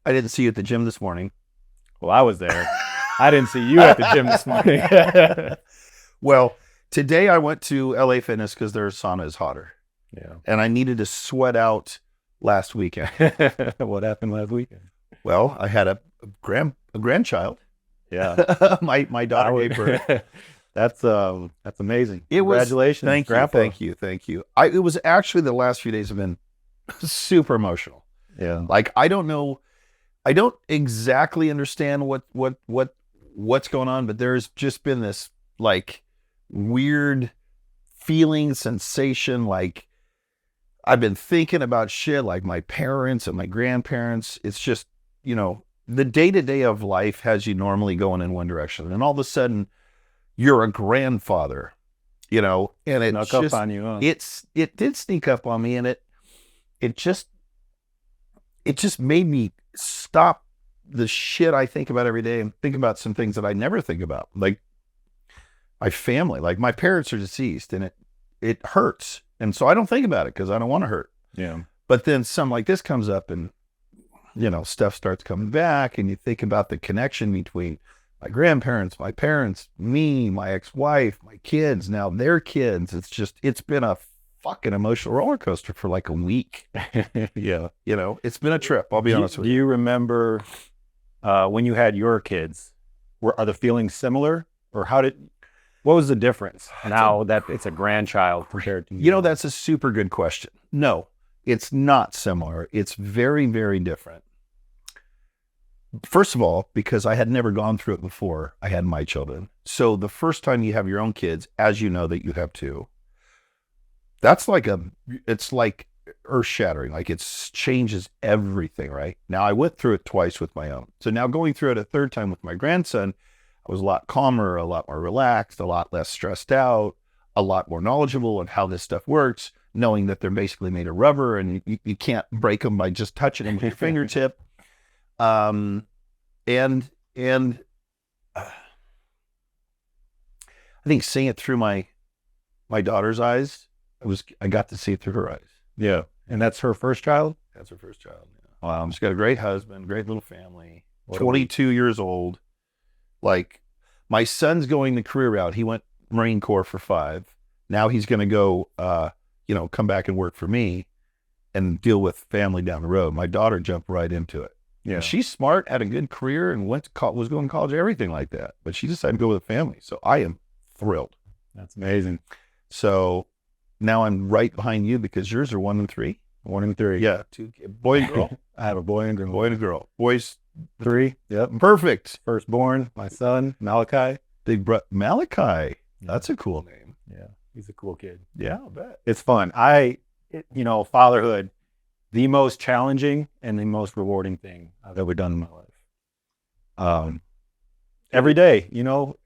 I didn't see you at the gym this morning. Well, I was there. I didn't see you at the gym this morning. Well, today I went to LA Fitness because their sauna is hotter. Yeah. And I needed to sweat out last weekend. What happened last weekend? Well, I had a grandchild. Yeah. my daughter gave birth. That's amazing. It Congratulations. Thank Grandpa. you. It was actually the last few days have been super emotional. Yeah. Like I don't exactly understand what's going on, but there's just been this like weird feeling, sensation, like I've been thinking about shit like my parents and my grandparents. It's just, the day-to-day of life has you normally going in one direction. And all of a sudden you're a grandfather, and it Snuck up on you, huh? It did sneak up on me, and it just made me stop the shit I think about every day and think about some things that I never think about. Like my family, like my parents are deceased, and it hurts. And so I don't think about it because I don't want to hurt. Yeah. But then something like this comes up and, stuff starts coming back, and you think about the connection between my grandparents, my parents, me, my ex-wife, my kids, now their kids. It's been a fucking emotional roller coaster for like a week. Yeah. It's been a trip. I'll be honest with you. Do you remember when you had your kids, are the feelings similar, or what was the difference now that it's a grandchild compared to That's a super good question. No, it's not similar. It's very, very different. First of all, because I had never gone through it before I had my children. So the first time you have your own kids, as you know that you have two, it's like earth shattering. Like it changes everything, right? Now I went through it twice with my own. So now going through it a third time with my grandson, I was a lot calmer, a lot more relaxed, a lot less stressed out, a lot more knowledgeable on how this stuff works, knowing that they're basically made of rubber and you can't break them by just touching them with your fingertip. And I think seeing it through my daughter's eyes, I got to see it through her eyes. Yeah. And that's her first child? That's her first child. Yeah. Wow. She's got a great husband, great little family, 22 years old. Like my son's going the career route. He went Marine Corps for 5. Now he's going to go, come back and work for me and deal with family down the road. My daughter jumped right into it. Yeah. And she's smart, had a good career, and was going to college, everything like that. But she decided to go with a family. So I am thrilled. That's amazing. So now I'm right behind you because yours are 1 and 3. 1 and 3. Yeah. 2 boy and girl. I have a boy and girl. Boy and a girl. Boys 3. Yep. Perfect. Firstborn, my son, Malachi. Big Malachi. That's a cool name. Yeah. He's a cool kid. Yeah, I'll bet. It's fun. Fatherhood, the most challenging and the most rewarding thing I've ever done in my life. Every day,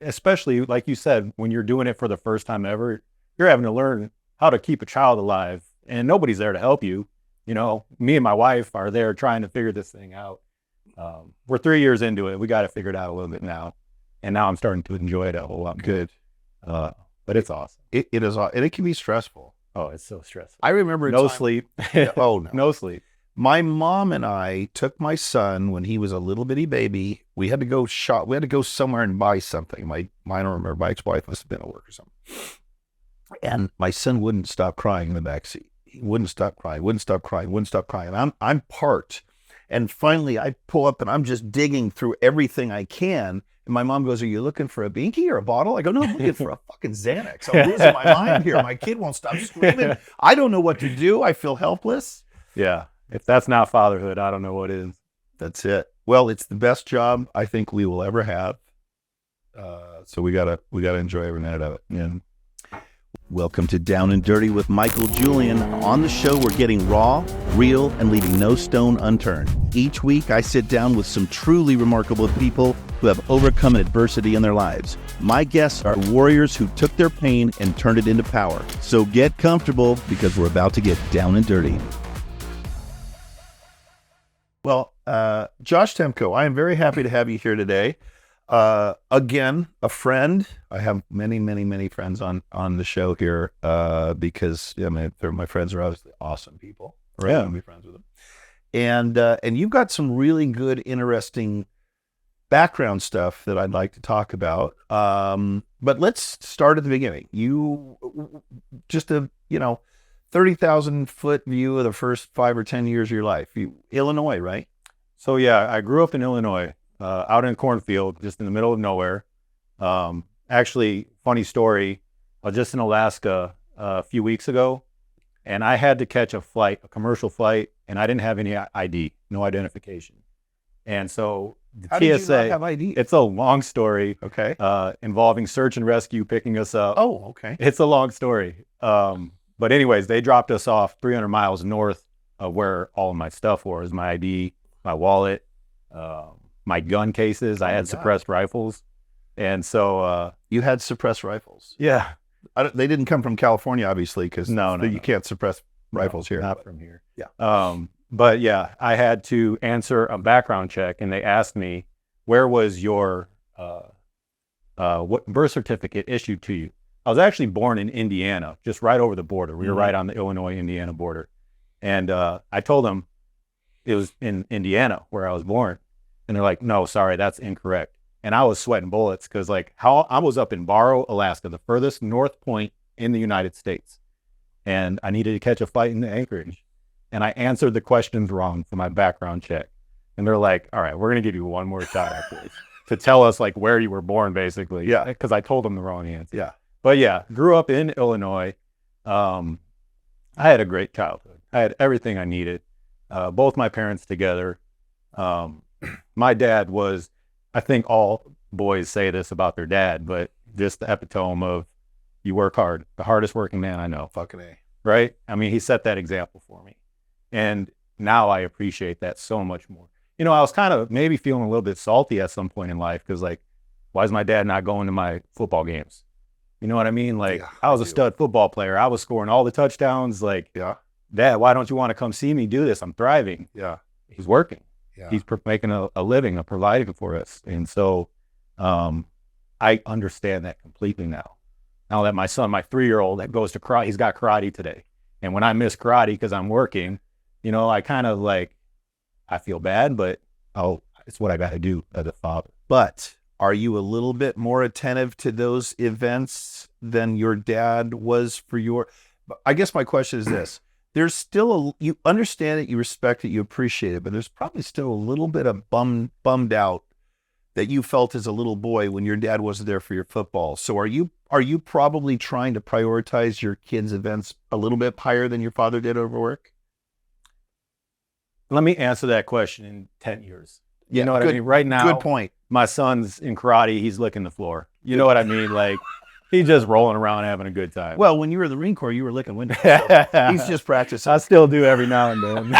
especially like you said, when you're doing it for the first time ever, you're having to learn how to keep a child alive, and nobody's there to help you. Me and my wife are there trying to figure this thing out. We're 3 years into it. We got to figure it out a little bit now. And now I'm starting to enjoy it a whole lot more. Good. But it's awesome. It is, and it can be stressful. Oh, it's so stressful. I remember no sleep. Oh, no. No sleep. My mom and I took my son when he was a little bitty baby. We had to go shop. We had to go somewhere and buy something. I don't remember. My ex-wife must have been at work or something. And my son wouldn't stop crying in the backseat. He wouldn't stop crying. I'm parked. And finally I pull up and I'm just digging through everything I can. And my mom goes, "Are you looking for a binky or a bottle?" I go, "No, I'm looking for a fucking Xanax. I'm losing my mind here. My kid won't stop screaming. I don't know what to do. I feel helpless." Yeah. If that's not fatherhood, I don't know what is. That's it. Well, it's the best job I think we will ever have. So we gotta enjoy every minute of it. Yeah. Welcome to Down and Dirty with Michael Julian. On the show, we're getting raw, real, and leaving no stone unturned. Each week, I sit down with some truly remarkable people who have overcome adversity in their lives. My guests are warriors who took their pain and turned it into power. So get comfortable because we're about to get down and dirty. Well, Josh Tempco, I am very happy to have you here today. Again, a friend. I have many, many, many friends on the show here because my friends are obviously awesome people. Right? Yeah. I'll be friends with them. and you've got some really good, interesting background stuff that I'd like to talk about. But let's start at the beginning. You just 30,000-foot view of the first 5 or 10 years of your life. Illinois, right? So yeah, I grew up in Illinois, out in a cornfield, just in the middle of nowhere. Actually, funny story. I was just in Alaska a few weeks ago, and I had to catch a commercial flight, and I didn't have any ID, no identification. And so the How TSA, did you not have ID? it's a long story. Okay. Involving search and rescue, picking us up. Oh, okay. It's a long story. But anyways, they dropped us off 300 miles north of where all of my stuff was, my ID, my wallet, my gun cases. I had suppressed rifles. And so... you had suppressed rifles? Yeah. They didn't come from California, obviously, because no, you can't suppress rifles here. Not from here. Yeah. But yeah, I had to answer a background check, and they asked me, where was your what birth certificate issued to you? I was actually born in Indiana, just right over the border. We were right on the Illinois-Indiana border. And I told them it was in Indiana where I was born. And they're like, no, sorry, that's incorrect. And I was sweating bullets because I was up in Barrow, Alaska, the furthest north point in the United States. And I needed to catch a flight into Anchorage. And I answered the questions wrong for my background check. And they're like, all right, we're going to give you one more shot after this to tell us where you were born, basically. Yeah. Because I told them the wrong answer. Yeah. But yeah, grew up in Illinois. I had a great childhood. I had everything I needed. Both my parents together. My dad was, I think all boys say this about their dad, but just the epitome of you work hard, the hardest working man I know. Fucking A. Right? I mean, he set that example for me. And now I appreciate that so much more. I was kind of maybe feeling a little bit salty at some point in life because, why is my dad not going to my football games? You know what I mean? I was a stud football player. I was scoring all the touchdowns. Dad, why don't you want to come see me do this? I'm thriving. Yeah. He's working. Yeah. He's making a living, providing for us. And so I understand that completely now. Now that my son, my 3-year-old, that goes to karate, he's got karate today. And when I miss karate because I'm working, I kind of I feel bad, but it's what I got to do as a father. But are you a little bit more attentive to those events than your dad was for your? I guess my question is this. There's still you understand it, you respect it, you appreciate it, but there's probably still a little bit of bummed out that you felt as a little boy when your dad wasn't there for your football. So are you probably trying to prioritize your kids' events a little bit higher than your father did over work? Let me answer that question in 10 years. You know what I mean? Right now, good point. My son's in karate, he's licking the floor. You know what I mean? He's just rolling around having a good time. Well, when you were in the Marine Corps, you were licking windows. So he's just practicing. I still do every now and then.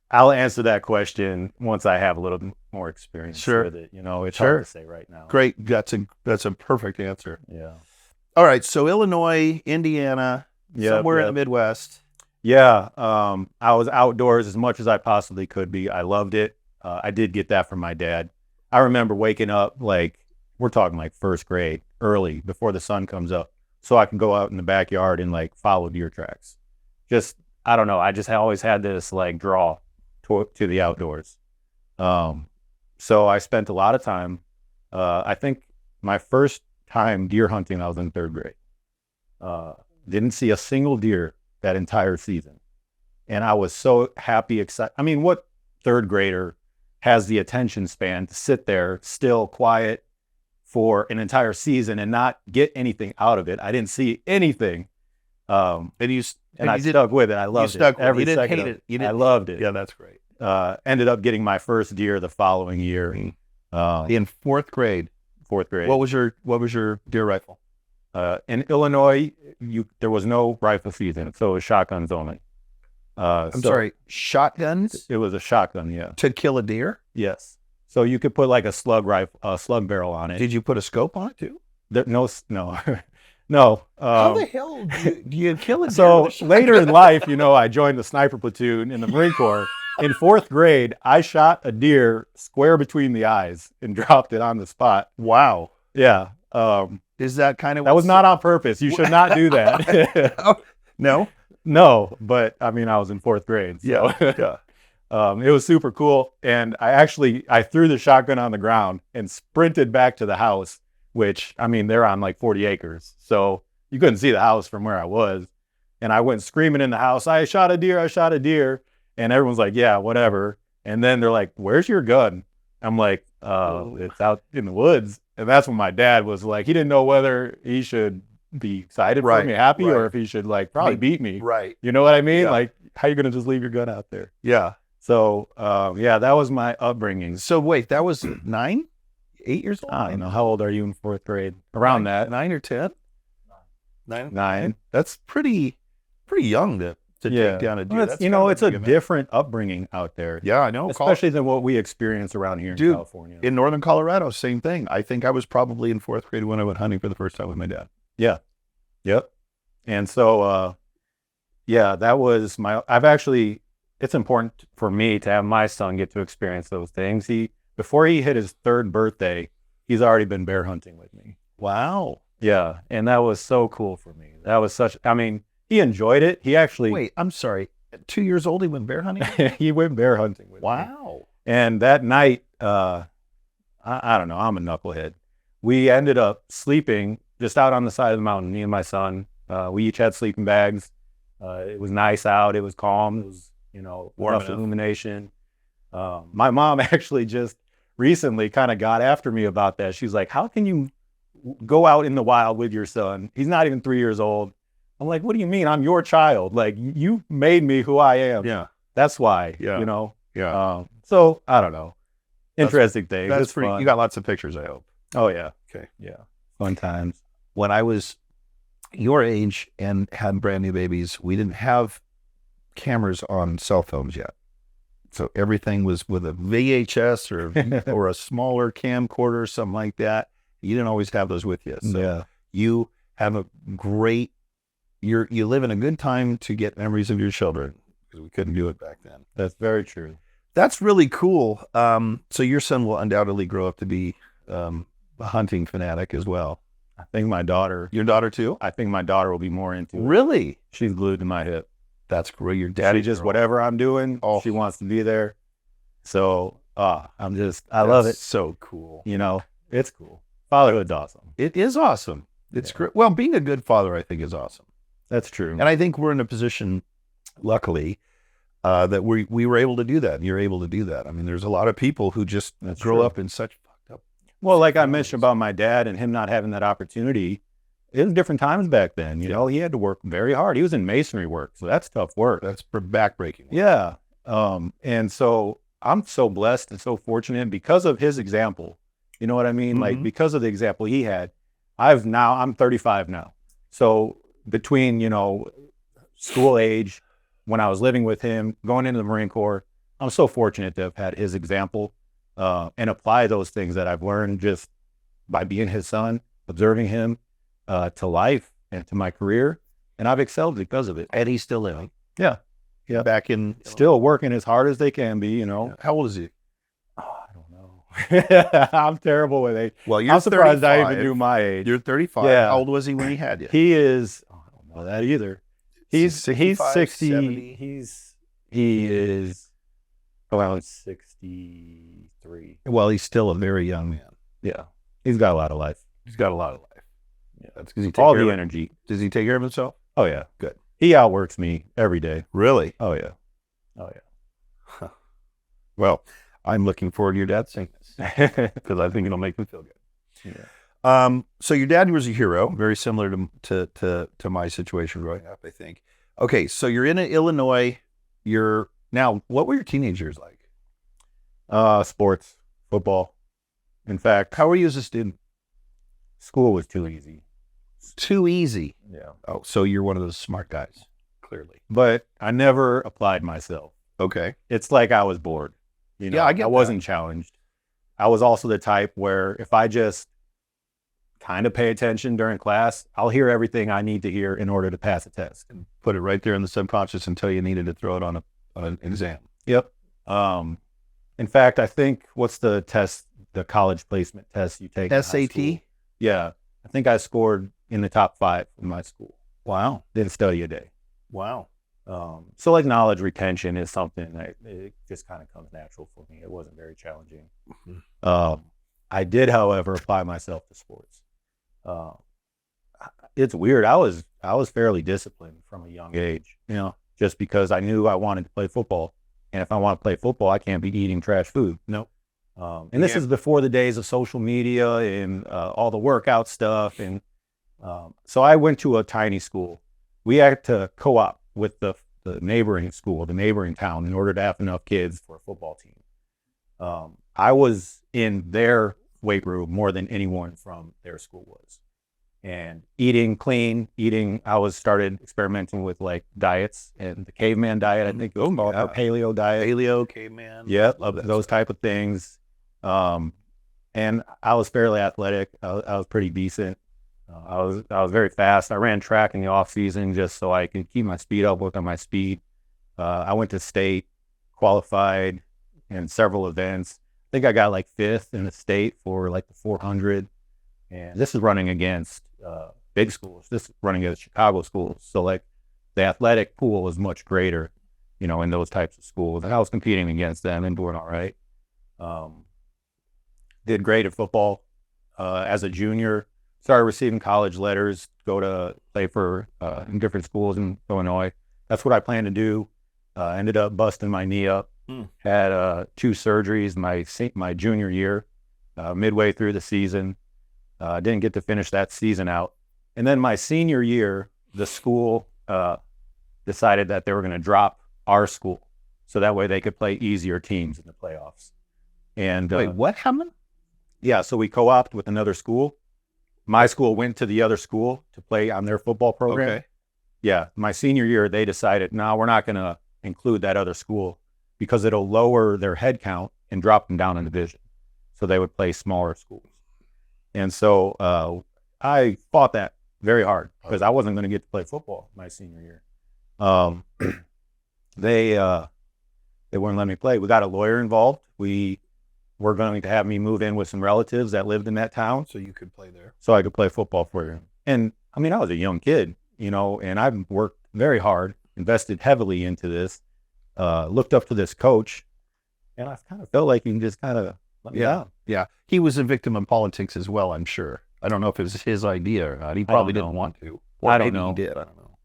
I'll answer that question once I have a little more experience with it. It's hard to say right now. Great. That's a perfect answer. Yeah. All right. So Illinois, Indiana, somewhere in the Midwest. Yeah. I was outdoors as much as I possibly could be. I loved it. I did get that from my dad. I remember waking up, we're talking first grade, early, before the sun comes up, so I can go out in the backyard and follow deer tracks. I don't know. I just always had this draw to the outdoors. So I spent a lot of time. I think my first time deer hunting, I was in 3rd grade. Didn't see a single deer that entire season. And I was so happy, excited. I mean, what 3rd grader has the attention span to sit there still quiet for an entire season and not get anything out of it? I didn't see anything. And I stuck with it. I loved it. Every second of it. I loved it. Yeah, that's great. Ended up getting my first deer the following year. In 4th grade. 4th grade. What was your deer rifle? In Illinois, there was no rifle season, so it was shotguns only. I'm sorry, shotguns? It was a shotgun, yeah. To kill a deer? Yes. So you could put a slug barrel on it. Did you put a scope on it too? No. No. How the hell do you kill a deer? So later in life, I joined the sniper platoon in the Marine Corps. In 4th grade, I shot a deer square between the eyes and dropped it on the spot. Wow. Yeah. Is that kind of... That was not on purpose. You should not do that. No? No, but I mean, I was in 4th grade. So. Yeah. It was super cool. And I threw the shotgun on the ground and sprinted back to the house, which, I mean, they're on like 40 acres. So you couldn't see the house from where I was. And I went screaming in the house, I shot a deer, I shot a deer. And everyone's like, yeah, whatever. And then they're like, where's your gun? I'm like, it's out in the woods. And that's when my dad was like, he didn't know whether he should be excited for me, happy, or if he should like probably beat me. Right. You know what I mean? Yeah. Like, how you going to just leave your gun out there? Yeah. So, yeah, that was my upbringing. So wait, that was 8 years old? I don't know. How old are you in 4th grade? Around that. 9 or 10? 9. 9. That's pretty young to take down a deer. Well, That's it's a different upbringing out there. Yeah, I know. Especially than what we experience around here in California. In northern Colorado, same thing. I think I was probably in 4th grade when I went hunting for the first time with my dad. Yeah. Yep. And so, yeah, that was it's important for me to have my son get to experience those things. Before he hit his 3rd birthday, he's already been bear hunting with me. Wow. Yeah. And that was so cool for me. That was he enjoyed it. He actually. Wait, I'm sorry. At 2 years old, he went bear hunting? He went bear hunting with me. Wow. And that night, I don't know, I'm a knucklehead. We ended up sleeping just out on the side of the mountain, me and my son. We each had sleeping bags. It was nice out. It was calm. It was, warm enough illumination. My mom actually just recently kind of got after me about that. She's like, how can you go out in the wild with your son? He's not even 3 years old. I'm like, what do you mean? I'm your child. Like, you made me who I am. Yeah. That's why, Yeah. Yeah. So I don't know. Interesting thing. That's pretty fun. You got lots of pictures, I hope. Oh yeah. Okay. Yeah. Fun times. When I was your age and had brand new babies, we didn't have cameras on cell phones yet. So everything was with a VHS or a smaller camcorder or something like that. You didn't always have those with you. So yeah. You have a great, you live in a good time to get memories of your children, because we couldn't do it back then. That's very true. That's really cool. So your son will undoubtedly grow up to be a hunting fanatic as well. I think my daughter. Your daughter too? I think my daughter will be more into it. Really? She's glued to my hip. That's great. Your daddy just whatever I'm doing, she wants to be there. So I love it. So cool. It's cool. Fatherhood's awesome. It is awesome. It's great. Well, being a good father, I think, is awesome. That's true. And I think we're in a position, luckily, that we were able to do that. And you're able to do that. I mean, there's a lot of people who just grow up in such fucked up. Well, like I mentioned about my dad and him not having that opportunity, it was different times back then. You know, he had to work very hard. He was in masonry work, so that's tough work. That's backbreaking work. Yeah. And so I'm so blessed and so fortunate because of his example. You know what I mean? Mm-hmm. Like, because of the example he had, I'm 35 now. So between, school age, when I was living with him, going into the Marine Corps, I'm so fortunate to have had his example and apply those things that I've learned just by being his son, observing him to life and to my career. And I've excelled because of it. And he's still living. Yeah. Yeah. Back in. Still working as hard as they can be, How old is he? Oh, I don't know. I'm terrible with age. Well, you're I'm surprised 35. I even knew my age. You're 35. Yeah. How old was he when he had you? He is, I don't know that either. He's 65, 60. 70. He is around 63. Well, he's still a very young man. Yeah. He's got a lot of life. He's got a lot of life. Yeah. That's because he all the energy. Does he take care of himself? Oh yeah. Good. He outworks me every day. Really? Oh yeah. Oh yeah. Huh. Well, I'm looking forward to your dad saying this because I think it'll make me feel good. Yeah. So your dad was a hero, very similar to my situation growing up, I think. Okay, so you're in Illinois. Now, what were your teenage years like? Sports, football. In fact, how were you as a student? School was too easy. Too easy. Yeah. Oh, so you're one of those smart guys, clearly. But I never applied myself. Okay. It's like I was bored. Yeah, I wasn't challenged. I was also the type where if I just kind of pay attention during class, I'll hear everything I need to hear in order to pass a test. And put it right there in the subconscious until you needed to throw it on an exam. Yep. In fact, I think, what's the test, the college placement test you take? SAT? Yeah. I think I scored in the top 5 in my school. Wow. Didn't study a day. Wow. So like knowledge retention is something that it just kind of comes natural for me. It wasn't very challenging. I did, however, apply myself to sports. Uh, it's weird. I was fairly disciplined from a young age, just because I knew I wanted to play football. And if I want to play football, I can't be eating trash food. Nope. And this is before the days of social media and all the workout stuff. And so I went to a tiny school. We had to co-op with the neighboring school, the neighboring town, in order to have enough kids for a football team. I was in their weight room more than anyone from their school was. And eating clean, I started experimenting with like diets and the caveman diet, I think it was called, or paleo diet. Paleo, caveman. Yeah, those type of things. And I was fairly athletic. I was pretty decent. I was very fast. I ran track in the off season just so I could keep my speed up, work on my speed. I went to state, qualified in several events. I think I got like 5th in the state for like the 400. And this is running against big schools. This is running against Chicago schools. So like the athletic pool is much greater, in those types of schools. And I was competing against them and doing all right. Did great at football as a junior. Started receiving college letters, go to play for in different schools in Illinois. That's what I planned to do. Ended up busting my knee up. Had 2 surgeries my junior year, midway through the season. Didn't get to finish that season out. And then my senior year, the school decided that they were going to drop our school so that way they could play easier teams in the playoffs. And wait, what happened? Yeah, so we co-opted with another school. My school went to the other school to play on their football program. Okay. Yeah, my senior year, they decided, no, we're not going to include that other school because it'll lower their head count and drop them down in division. So they would play smaller schools. And so I fought that very hard because I wasn't going to get to play football my senior year. They wouldn't let me play. We got a lawyer involved. We were going to have me move in with some relatives that lived in that town. So you could play there. So I could play football for them. And I mean, I was a young kid, and I've worked very hard, invested heavily into this, looked up to this coach, and I kind of felt like he can just kind of let me down. Yeah. He was a victim of politics as well, I'm sure. I don't know if it was his idea or not. He probably didn't want to. Or I don't maybe know. He did. I don't know.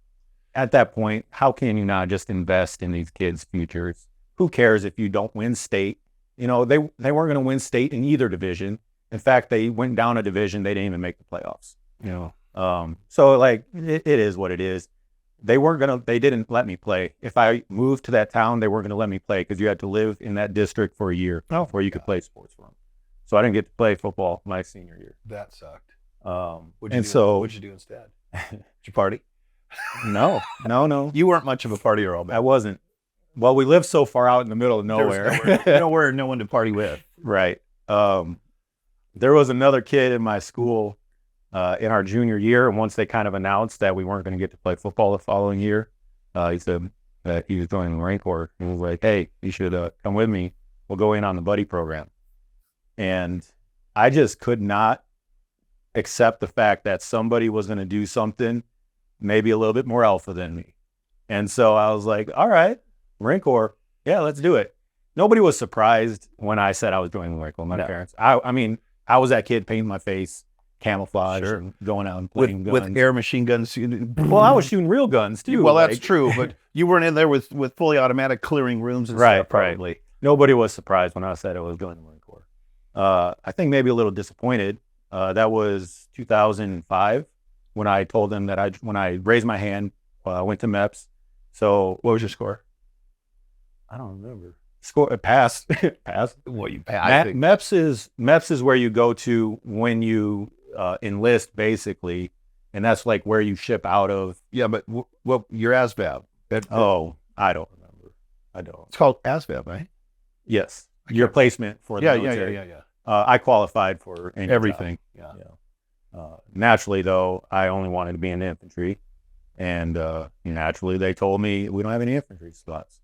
At that point, how can you not just invest in these kids' futures? Who cares if you don't win state? They weren't going to win state in either division. In fact, they went down a division. They didn't even make the playoffs. So like it is what it is. They didn't let me play. If I moved to that town, they weren't going to let me play because you had to live in that district for a year before you could play sports for them. So I didn't get to play football my senior year. That sucked. What'd you do instead? Did you party? No. You weren't much of a partier, all I wasn't. Well, we lived so far out in the middle of nowhere. Nowhere, no one to party with. Right. There was another kid in my school in our junior year, and once they kind of announced that we weren't going to get to play football the following year, he said that he was joining the Marine Corps. He was like, hey, you should come with me. We'll go in on the buddy program. And I just could not accept the fact that somebody was going to do something maybe a little bit more alpha than me. And so I was like, all right, Marine Corps, yeah, let's do it. Nobody was surprised when I said I was joining the Marine Corps. My parents. I mean, I was that kid painting my face, camouflage, and going out and playing guns. With air machine guns. Well, I was shooting real guns too. Well, that's true, but you weren't in there with fully automatic clearing rooms and stuff, probably. Right. Nobody was surprised when I said I was joining the Marine Corps. I think maybe a little disappointed. That was 2005 when I told them that when I raised my hand, I went to MEPS. So what was your score? I don't remember. Score passed. Passed. Well, you passed. MEPS is where you go to when you enlist, basically, and that's like where you ship out of. Yeah, but what your ASVAB? I don't remember. I don't. It's called ASVAB, right? Yes, your placement for the military. Yeah. I qualified for everything. Yeah. Naturally, though, I only wanted to be in the infantry, and naturally, they told me we don't have any infantry slots.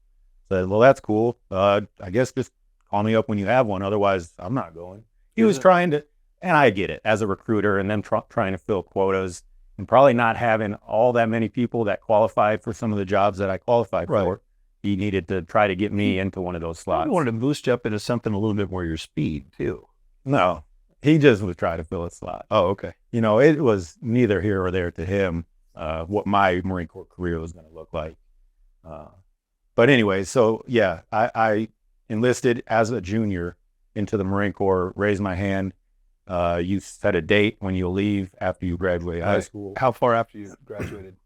Said, well, that's cool. I guess just call me up when you have one. Otherwise, I'm not going. He was trying to, and I get it, as a recruiter and them trying to fill quotas. and probably not having all that many people that qualified for some of the jobs that I qualified for, he needed to try to get me into one of those slots. He wanted to boost you up into something a little bit more your speed too. No, he just was trying to fill a slot. Oh, okay. You know, it was neither here or there to him what my Marine Corps career was going to look like. But anyway, so yeah, I enlisted as a junior into the Marine Corps, raised my hand. You set a date when you'll leave after you graduate high school. How far after you graduated?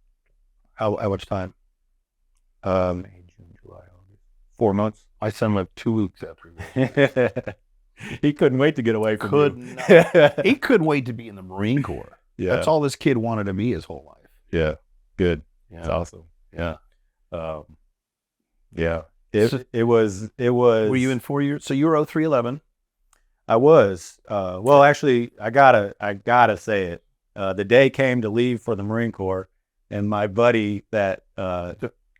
How much time? May, June, July, August. 4 months. My son lived 2 weeks after. He couldn't wait to get away from you. He couldn't wait to be in the Marine Corps. Yeah. That's all this kid wanted to be his whole life. Yeah. Good. Yeah. That's awesome. Yeah. Yeah. It was. Were you in 4 years? So you were 0311. I was. Well, actually, I gotta say it. The day came to leave for the Marine Corps, and my buddy that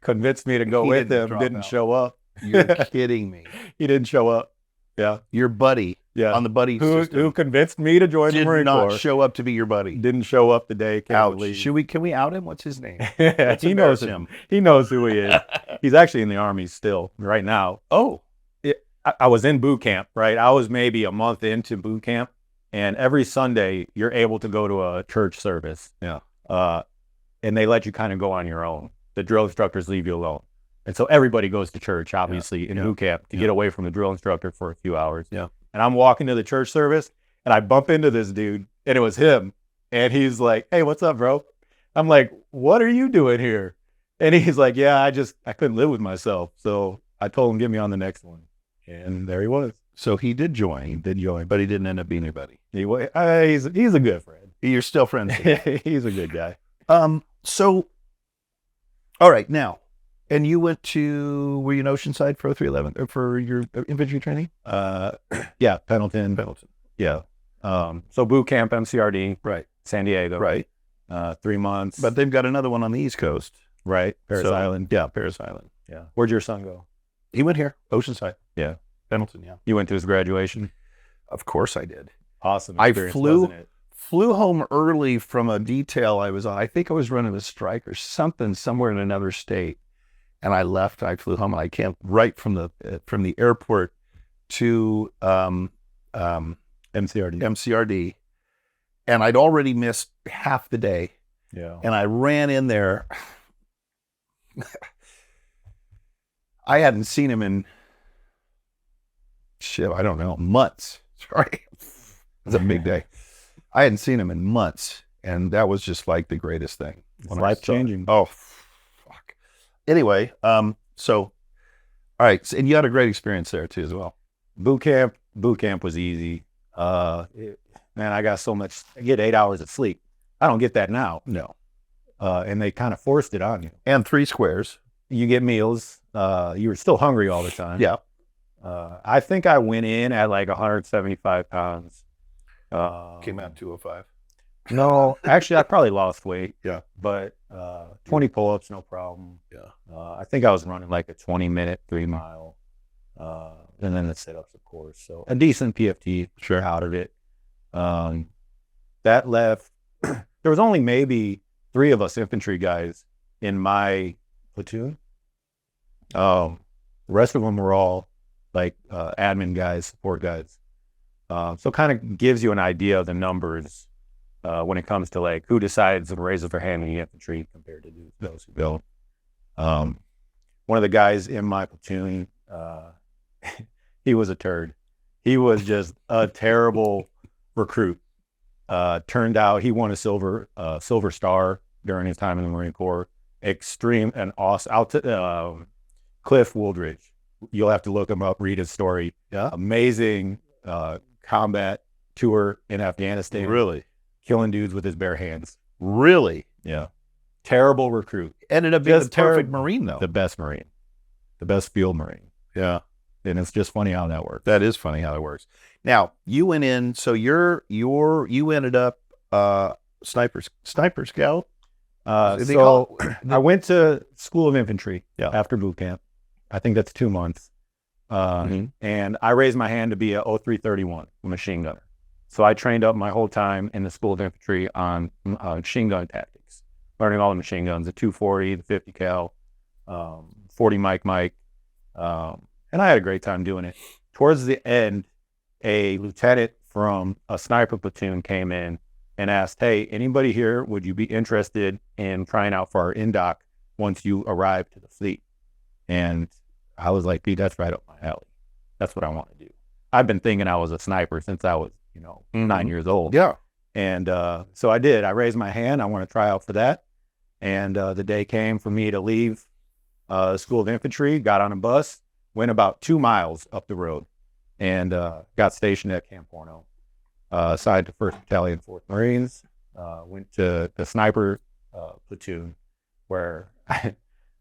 convinced me to go with him didn't show up. You're kidding me. He didn't show up. Yeah. Your buddy. Yeah. On the buddy system. Who convinced me to join the Marine Corps. Did not show up to be your buddy. Didn't show up the day. Ouch. Can we out him? What's his name? He knows him. He knows who he is. He's actually in the Army still right now. Oh. I was in boot camp, right? I was maybe a month into boot camp, and every Sunday you're able to go to a church service. Yeah. And they let you kind of go on your own. The drill instructors leave you alone. And so everybody goes to church, obviously, in boot camp to get away from the drill instructor for a few hours. Yeah. And I'm walking to the church service, and I bump into this dude, and it was him. And he's like, "Hey, what's up, bro?" I'm like, "What are you doing here?" And he's like, "Yeah, I couldn't live with myself. So I told him, get me on the next one." And there he was. So he did join. But he didn't end up being your buddy. He's a good friend. You're still friends. He's a good guy. So, all right, now, and you were you in Oceanside for 0311 or for your infantry training? Yeah, Pendleton. Yeah. So boot camp, MCRD. Right. San Diego. Right. 3 months. But they've got another one on the East Coast. Right. Paris Island. Yeah, Paris Island. Yeah. Where'd your son go? He went here, Oceanside. Yeah. Pendleton, yeah. You went to his graduation? Of course I did. Awesome experience, wasn't it? Flew home early from a detail I was on. I think I was running a strike or something somewhere in another state. And I left, I flew home, and I came right from the airport to MCRD. And I'd already missed half the day. Yeah. And I ran in there. I hadn't seen him in, I don't know, months. Sorry. It's a big day. I hadn't seen him in months. And that was just like the greatest thing. Life-changing. Oh, fuck. Anyway, so, all right. So, and you had a great experience there too as well. Boot camp was easy. Man, I got so much, I get 8 hours of sleep. I don't get that now. No. And they kind of forced it on you. And 3 squares. You get meals. You were still hungry all the time. Yeah. I think I went in at like 175 pounds. Came out 205. No, actually, I probably lost weight. Yeah. But 20 pull-ups, no problem. Yeah. I think I was running like a 20-minute 3-mile. And then the sit-ups, of course. So a decent PFT out of it. That left, there was only maybe 3 of us infantry guys in my platoon. The rest of them were all like admin guys, support guys. So kind of gives you an idea of the numbers when it comes to like who decides and raises their hand in the infantry compared to those who don't. One of the guys in my platoon, he was a turd. He was just a terrible recruit. Turned out he won a silver star during his time in the Marine Corps. Extreme and awesome. Cliff Wooldridge. You'll have to look him up, read his story. Yeah. Amazing combat tour in Afghanistan. Really? Killing dudes with his bare hands. Really? Yeah. Terrible recruit. Ended up being the perfect Marine, though. The best Marine. The best field Marine. Yeah. And it's just funny how that works. That is funny how it works. Now, you went in, so you ended up sniper scout? So I went to School of Infantry after boot camp. I think that's 2 months. And I raised my hand to be a 0331 machine gunner. So I trained up my whole time in the School of Infantry on machine gun tactics, learning all the machine guns, the 240, the 50 cal, 40 Mike, and I had a great time doing it. Towards the end, a lieutenant from a sniper platoon came in and asked, "Hey, anybody here, would you be interested in trying out for our indoc once you arrive to the fleet?" And I was like, "Dude, that's right up my alley. That's what I want to do." I've been thinking I was a sniper since I was, 9 years old. Yeah. And so I did. I raised my hand. I want to try out for that. And the day came for me to leave the School of Infantry, got on a bus, went about 2 miles up the road, and got stationed at Camp Porno. Assigned to 1st Battalion, 4th Marines. Went to the sniper platoon, where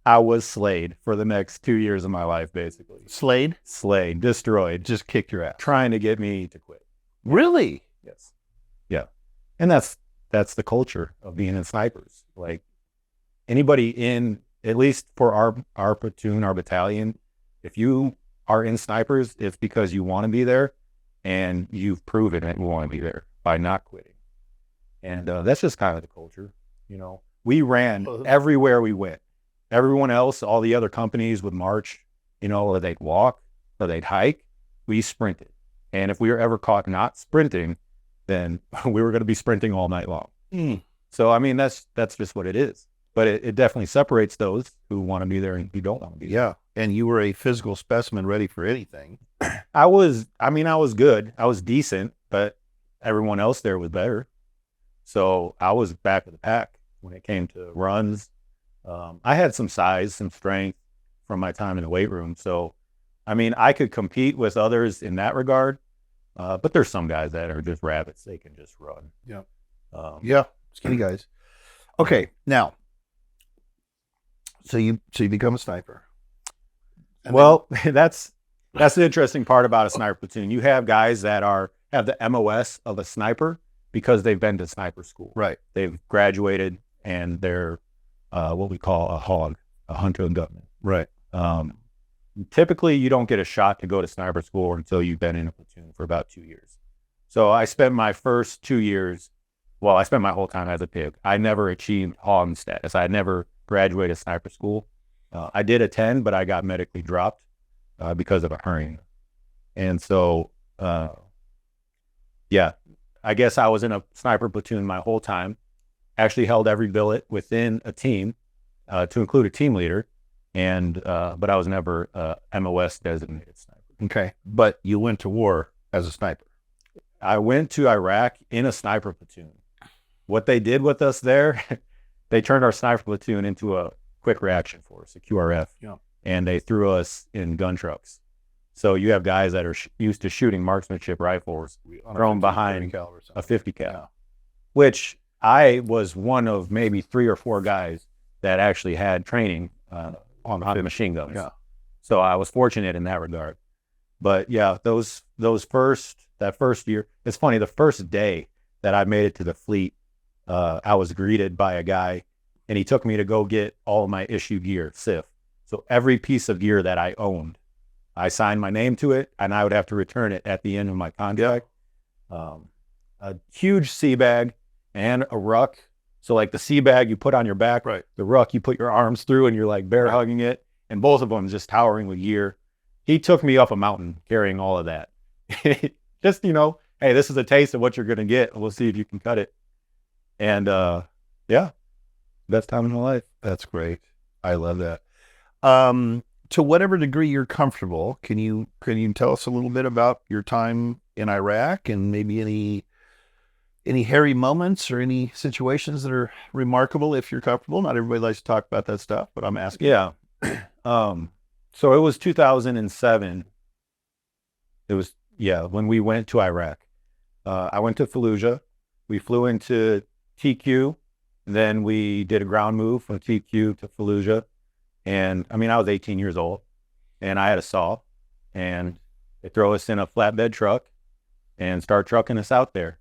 I was slayed for the next 2 years of my life, basically. Slayed? Slayed, destroyed, Just kicked your ass. trying to get me to quit. Really? Yes. Yeah. And that's the culture of being in snipers. Like, anybody in, at least for our platoon, our battalion, if you are in snipers, it's because you want to be there, and you've proven that you want to be there by not quitting. And that's just kind of the culture. We ran everywhere we went. Everyone else, all the other companies would march, or they'd walk or they'd hike. We sprinted. And if we were ever caught not sprinting, then we were going to be sprinting all night long. So, I mean, that's just what it is. But it definitely separates those who want to be there and who don't want to be there. Yeah. And you were a physical specimen ready for anything. I was good. I was decent, but everyone else there was better. So I was back of the pack when it came to runs. I had some size, some strength from my time in the weight room. So, I mean, I could compete with others in that regard. But there's some guys that are just rabbits. They can just run. Yeah. Yeah. Skinny guys. Okay. Now, so you become a sniper. And Well, that's the interesting part about a sniper platoon. You have guys that have the MOS of a sniper because they've been to sniper school. Right. They've graduated and they're what we call a hog, a hunter and gunman. Right. Typically, you don't get a shot to go to sniper school until you've been in a platoon for about 2 years. So I spent my first 2 years, I spent my whole time as a pig. I never achieved hog status. I never graduated sniper school. I did attend, but I got medically dropped because of a hernia. And so, yeah, I guess I was in a sniper platoon my whole time. Actually held every billet within a team, to include a team leader. And but I was never MOS designated sniper. Okay. But you went to war as a sniper. I went to Iraq in a sniper platoon. What they did with us there, they turned our sniper platoon into a quick reaction force, a QRF. Yeah. And they threw us in gun trucks. So you have guys that are used to shooting marksmanship rifles thrown behind a 50 cal, which I was one of maybe 3 or 4 guys that actually had training on machine guns. Yeah. So I was fortunate in that regard. But yeah, that first year, it's funny, the first day that I made it to the fleet, I was greeted by a guy, and he took me to go get all of my issue gear, SIF. So every piece of gear that I owned, I signed my name to it, and I would have to return it at the end of my contract. A huge sea bag and a ruck. So like the sea bag you put on your back, Right. The ruck you put your arms through and you're like bear hugging it, and both of them just towering with gear. He took me up a mountain carrying all of that. Just, hey, this is a taste of what you're going to get. We'll see if you can cut it. And yeah, best time in my life. That's great. I love that. To whatever degree you're comfortable, can you tell us a little bit about your time in Iraq and maybe any hairy moments or any situations that are remarkable if you're comfortable? Not everybody likes to talk about that stuff, but I'm asking. Yeah. So it was 2007. It was, when we went to Iraq. I went to Fallujah. We flew into TQ. Then we did a ground move from TQ to Fallujah. And I mean, I was 18 years old and I had a saw, and they throw us in a flatbed truck and start trucking us out there.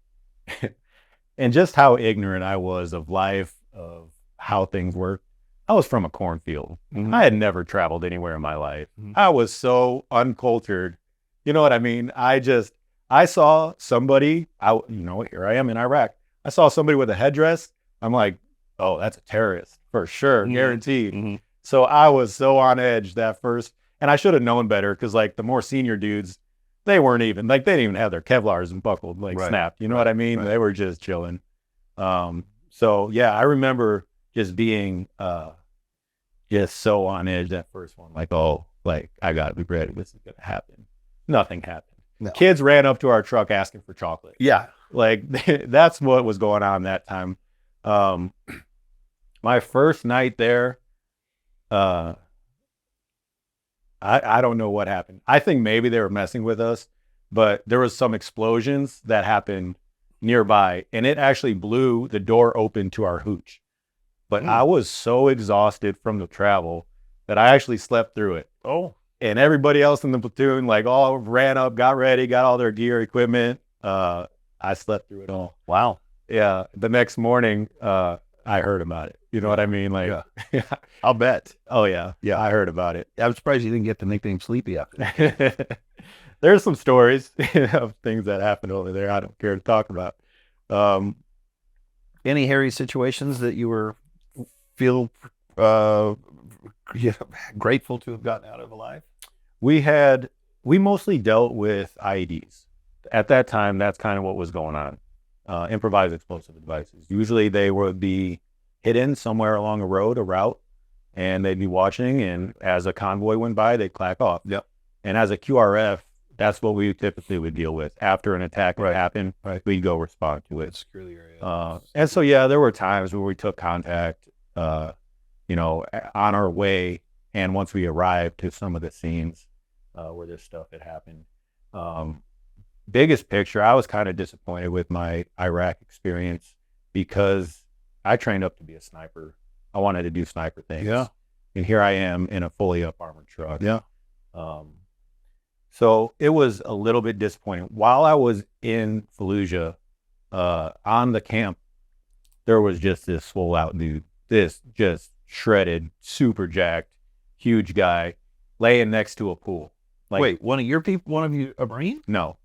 And just how ignorant I was of life, of how things work. I was from a cornfield. Mhm. I had never traveled anywhere in my life. Mhm. I was so uncultured. You know what I mean? I I saw somebody out, here I am in Iraq. I saw somebody with a headdress. I'm like, oh, that's a terrorist for sure, guaranteed. Mm-hmm. So I was so on edge that first, and I should have known better because like the more senior dudes, they weren't even like they didn't even have their Kevlars and buckled like snapped. You know what I mean? Right. They were just chilling. So yeah, I remember just being just so on edge that first one. Like, oh, like I gotta be ready. This is gonna happen. Nothing happened. No. Kids ran up to our truck asking for chocolate. Yeah, like that's what was going on that time. My first night there, I don't know what happened. I think maybe they were messing with us, but there was some explosions that happened nearby, and it actually blew the door open to our hooch. But I was so exhausted from the travel that I actually slept through it. Oh. And everybody else in the platoon, like all ran up, got ready, got all their gear, equipment. I slept through it all. Wow. Yeah. The next morning, I heard about it. You know what I mean? Like, yeah. I'll bet. Oh yeah. Yeah. I heard about it. I'm surprised you didn't get the nickname Sleepy after that. There's some stories of things that happened over there. I don't care to talk about. Any hairy situations that you feel grateful to have gotten out of alive? We mostly dealt with IEDs. At that time, that's kind of what was going on. Improvised explosive devices. Usually they would be hidden somewhere along a route, and they'd be watching, and as a convoy went by, they'd clack off. Yep. And as a QRF, that's what we typically would deal with. After an attack had happened, we'd go respond to it. Secure the area. And so, yeah, there were times where we took contact, on our way, and once we arrived to some of the scenes where this stuff had happened. Biggest picture, I was kind of disappointed with my Iraq experience because I trained up to be a sniper. I wanted to do sniper things. Yeah. And here I am in a fully up armored truck. Yeah. So it was a little bit disappointing. While I was in Fallujah, on the camp, there was just this swole out dude, this just shredded, super jacked, huge guy laying next to a pool. Like, wait, one of you a Marine? No.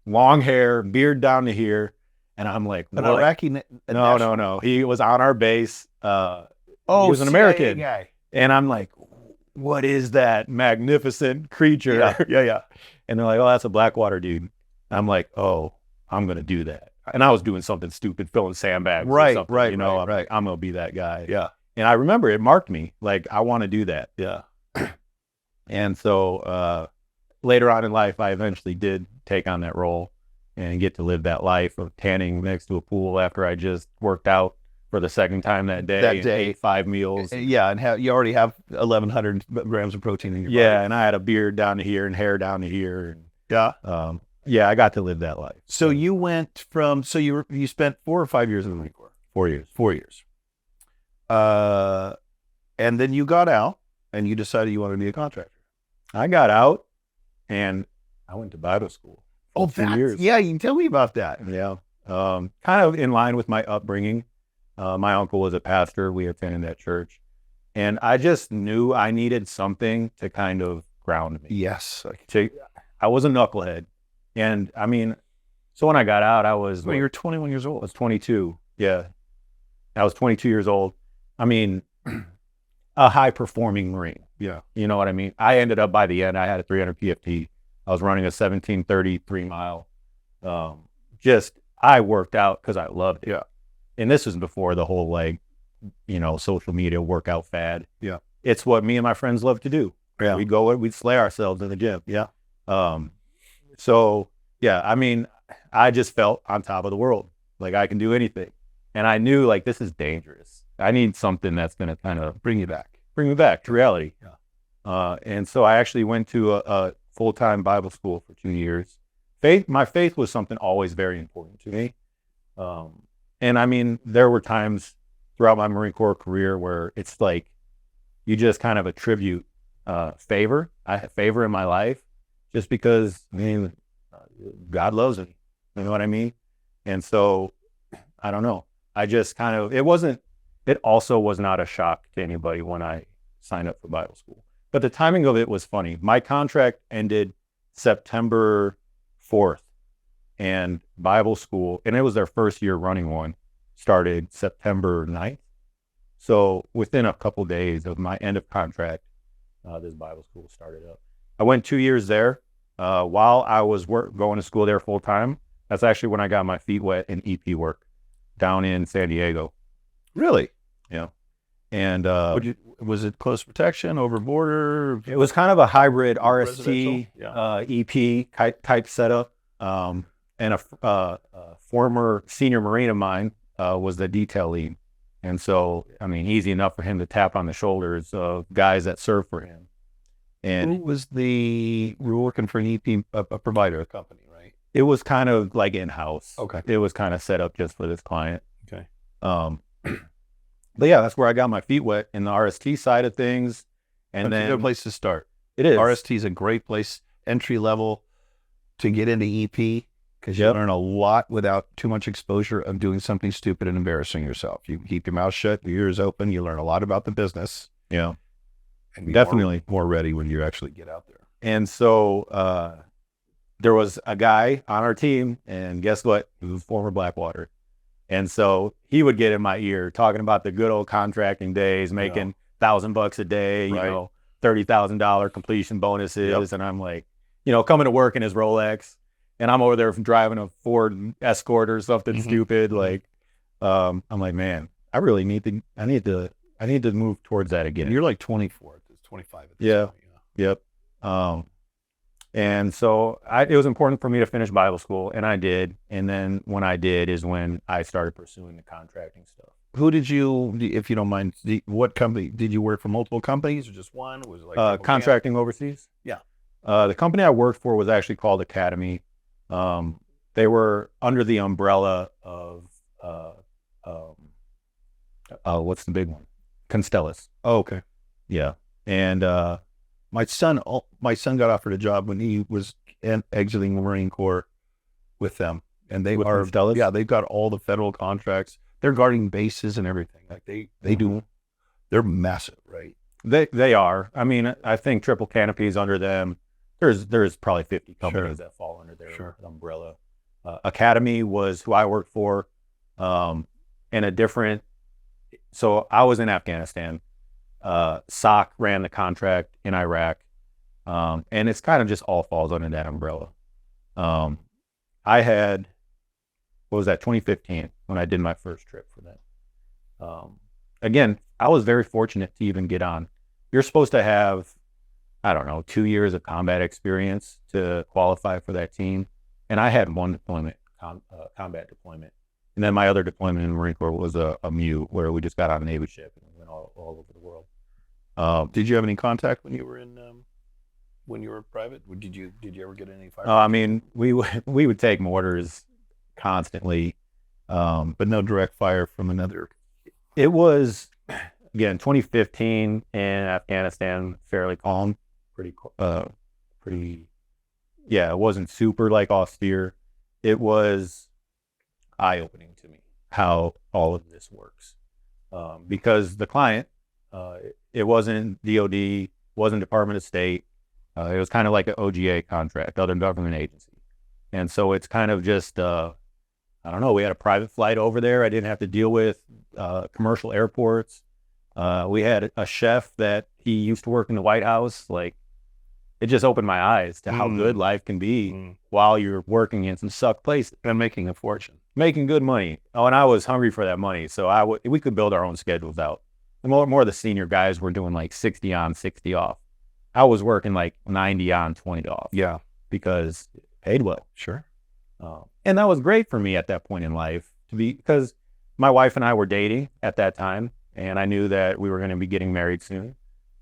Long hair, beard down to here. And I'm like, an Iraqi? No. He was on our base. He was an American guy. And I'm like, what is that magnificent creature? Yeah. And they're like, oh, that's a Blackwater dude. I'm like, oh, I'm going to do that. And I was doing something stupid, filling sandbags. Right. I'm going to be that guy. Yeah. And I remember it marked me. Like, I want to do that. Yeah. And so later on in life, I eventually did take on that role and get to live that life of tanning next to a pool after I just worked out for the second time that day. Ate 5 meals. Yeah, and you already have 1,100 grams of protein in your body. Yeah, and I had a beard down to here and hair down to here. And, yeah, I got to live that life. So you went from you spent 4 or 5 years in the Marine Corps. 4 years. 4 years. And then you got out and you decided you wanted to be a contractor. I got out and I went to Bible school. Oh, 2 years. Yeah, you can tell me about that. Yeah. Kind of in line with my upbringing. My uncle was a pastor. We attended that church. And I just knew I needed something to kind of ground me. Yes. I was a knucklehead. And I mean, so when I got out, I was... Well, you were 21 years old. I was 22. Yeah. I was 22 years old. I mean, a high-performing Marine. Yeah. You know what I mean? I ended up, by the end, I had a 300 PFT. I was running a 1730 3-mile. I worked out because I loved it. Yeah. And this was before the whole, social media workout fad. Yeah. It's what me and my friends love to do. Yeah. We'd slay ourselves in the gym. Yeah. So, yeah, I mean, I just felt on top of the world. Like, I can do anything. And I knew, this is dangerous. I need something that's going to kind of bring me back to reality. Yeah. And so I actually went to a full-time Bible school for 2 years. My faith was something always very important to me. And I mean, there were times throughout my Marine Corps career where it's like, you just kind of attribute favor. I have favor in my life just because, God loves me. You know what I mean? And so, I don't know. I just kind of, it also was not a shock to anybody when I signed up for Bible school. But the timing of it was funny. My contract ended September 4th and Bible school, and it was their first year running one, started September 9th. So within a couple days of my end of contract, this Bible school started up. I went 2 years there. While I was going to school there full time, that's actually when I got my feet wet in EP work down in San Diego. Really? Yeah. And was it close protection over border? it was kind of a hybrid RST Residential? EP type setup. And a former senior Marine of mine was the detail lead. And so, I mean, easy enough for him to tap on the shoulders of guys that serve for him. And Who was we were working for an EP, a provider, a company, right? it was kind of like in-house. Okay. It was kind of set up just for this client. Okay. But yeah, that's where I got my feet wet in the RST side of things. And That's then a good place to start. it is. RST is a great place, entry level, to get into EP, because you Yep. learn a lot without too much exposure of doing something stupid and embarrassing yourself. You keep your mouth shut, your ears open, you learn a lot about the business. Yeah. And be Definitely. more ready when you actually get out there. And so there was a guy on our team, and guess what? He was former Blackwater. And so he would get in my ear talking about the good old contracting days, making $1,000 a day, Right. you know, $30,000 completion bonuses. Yep. And I'm like, you know, coming to work in his Rolex, and I'm over there driving a Ford Escort or something Mhm. stupid. Like, I'm like, man, I really need to move towards that again. And you're like 24, 25 at this Yeah. point. Yep. And so it was important for me to finish Bible school, and I did. And then when I did is when I started pursuing the contracting stuff. Who did you, if you don't mind, what company? Did you work for multiple companies or just one? Was it like Contracting overseas? Yeah. The company I worked for was actually called Academy. They were under the umbrella of, what's the big one? Constellas. Oh, okay. Yeah. And My son got offered a job when he was exiting the Marine Corps with them, and they With are Constellas? yeah, they've got all the federal contracts. They're guarding bases and everything. Like they do. They're massive, right? They are. I mean, I think Triple Canopy is under them. There's probably 50 companies that fall under their umbrella. Academy was who I worked for, in a different. So I was in Afghanistan. SOC ran the contract in Iraq, and it's kind of just all falls under that umbrella. I had, what was that, 2015 when I did my first trip for that. Again, I was very fortunate to even get on. You're supposed to have, I don't know, 2 years of combat experience to qualify for that team. And I had one deployment, combat deployment. And then my other deployment in the Marine Corps was a MU, where we just got on a Navy ship and went all over the world. Did you have any contact when you were in when you were private? Did you ever get any fire? I mean, we would take mortars constantly, but no direct fire from another. It was, again, 2015 in Afghanistan, fairly calm, pretty, yeah, it wasn't super like austere. It was eye-opening to me how all of this works, because the client, it wasn't DOD, wasn't Department of State. It was kind of like an OGA contract, other government agency. And so it's kind of just, I don't know, we had a private flight over there. I didn't have to deal with commercial airports. We had a chef that he used to work in the White House. Like, it just opened my eyes to how good life can be while you're working in some suck places. And making a fortune. Making good money. Oh, and I was hungry for that money. So we could build our own schedules out. The more of the senior guys were doing like 60 on, 60 off. I was working like 90 on, 20 off. Yeah. Because it paid well. Sure. And that was great for me at that point in life, because my wife and I were dating at that time, and I knew that we were going to be getting married soon.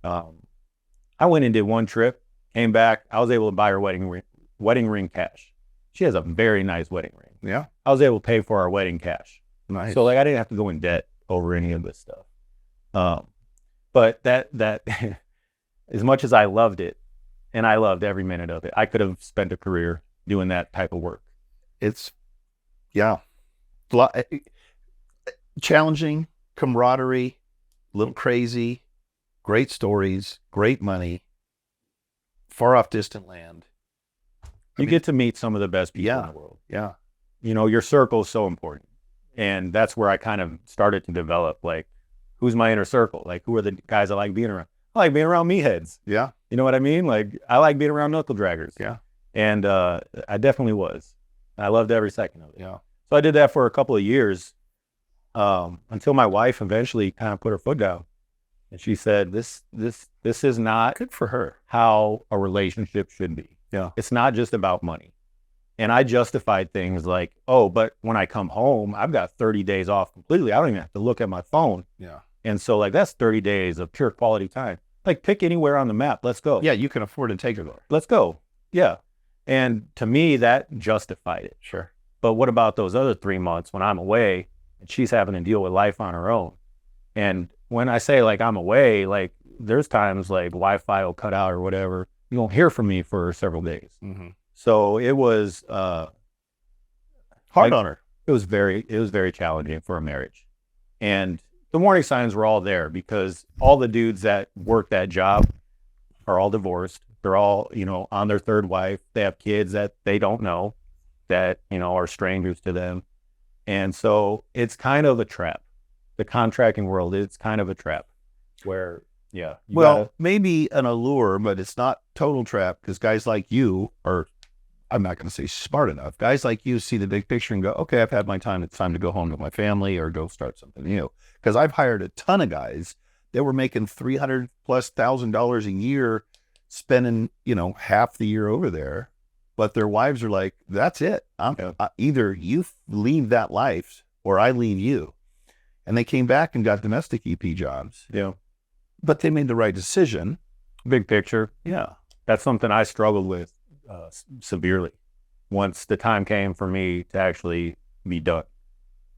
I went and did one trip, came back. I was able to buy her wedding ring cash. She has a very nice wedding ring. Yeah. I was able to pay for our wedding cash. Nice. So like I didn't have to go in debt over any of this stuff. But that as much as I loved it, and I loved every minute of it, I could have spent a career doing that type of work. It's, yeah, challenging, camaraderie, a little crazy, great stories, great money, far off distant land. You get to meet some of the best people in the world. Yeah. Your circle is so important. And that's where I kind of started to develop, like, who's my inner circle? Like, who are the guys I like being around? I like being around meatheads. Yeah. You know what I mean? Like, I like being around knuckle draggers. Yeah. And I definitely was. I loved every second of it. Yeah. So I did that for a couple of years until my wife eventually kind of put her foot down. And she said, this is not Good for her. how a relationship should be. Yeah. It's not just about money. And I justified things like, oh, but when I come home, I've got 30 days off completely. I don't even have to look at my phone. Yeah. And so, like, that's 30 days of pure quality time. Like, pick anywhere on the map. Let's go. Yeah, you can afford to take her there. Let's go. Yeah. And to me, that justified it. Sure. But what about those other 3 months when I'm away and she's having to deal with life on her own? And when I say, like, I'm away, like, there's times like Wi-Fi will cut out or whatever. You won't hear from me for several days. Mm-hmm. So it was hard on her. It was very challenging for a marriage. And the warning signs were all there because all the dudes that work that job are all divorced. They're all, on their third wife. They have kids that they don't know, that, are strangers to them. And so it's kind of a trap. The contracting world, it's kind of a trap where, yeah. Maybe an allure, but it's not total trap because guys like you are, I'm not going to say smart enough. Guys like you see the big picture and go, okay, I've had my time. It's time to go home to my family or go start something new. Because I've hired a ton of guys that were making $300,000+ a year, spending, half the year over there. But their wives are like, that's it. Either you leave that life or I leave you. And they came back and got domestic EP jobs. Yeah. But they made the right decision. Big picture. Yeah. That's something I struggled with severely once the time came for me to actually be done,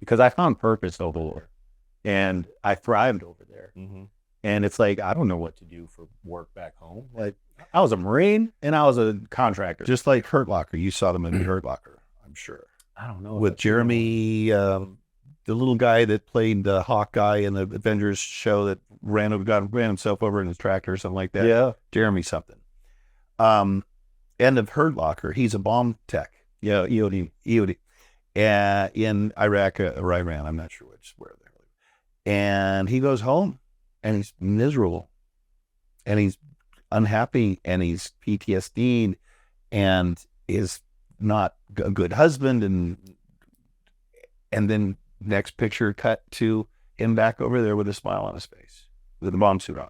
because I found purpose over there and I thrived over there. Mm-hmm. And it's like, I don't know what to do for work back home. Like, I was a Marine and I was a contractor. Just like Hurt Locker. You saw them in Hurt Locker, I'm sure. I don't know. With Jeremy, the little guy that played the Hawkeye in the Avengers show that ran himself over in his tractor or something like that. Yeah. Jeremy something. End of Hurt Locker. He's a bomb tech. Yeah, EOD. In Iraq or Iran. I'm not sure where they live. And he goes home and he's miserable and he's unhappy and he's PTSD'd and is not a good husband. And then next picture cut to him back over there with a smile on his face with a bomb suit on.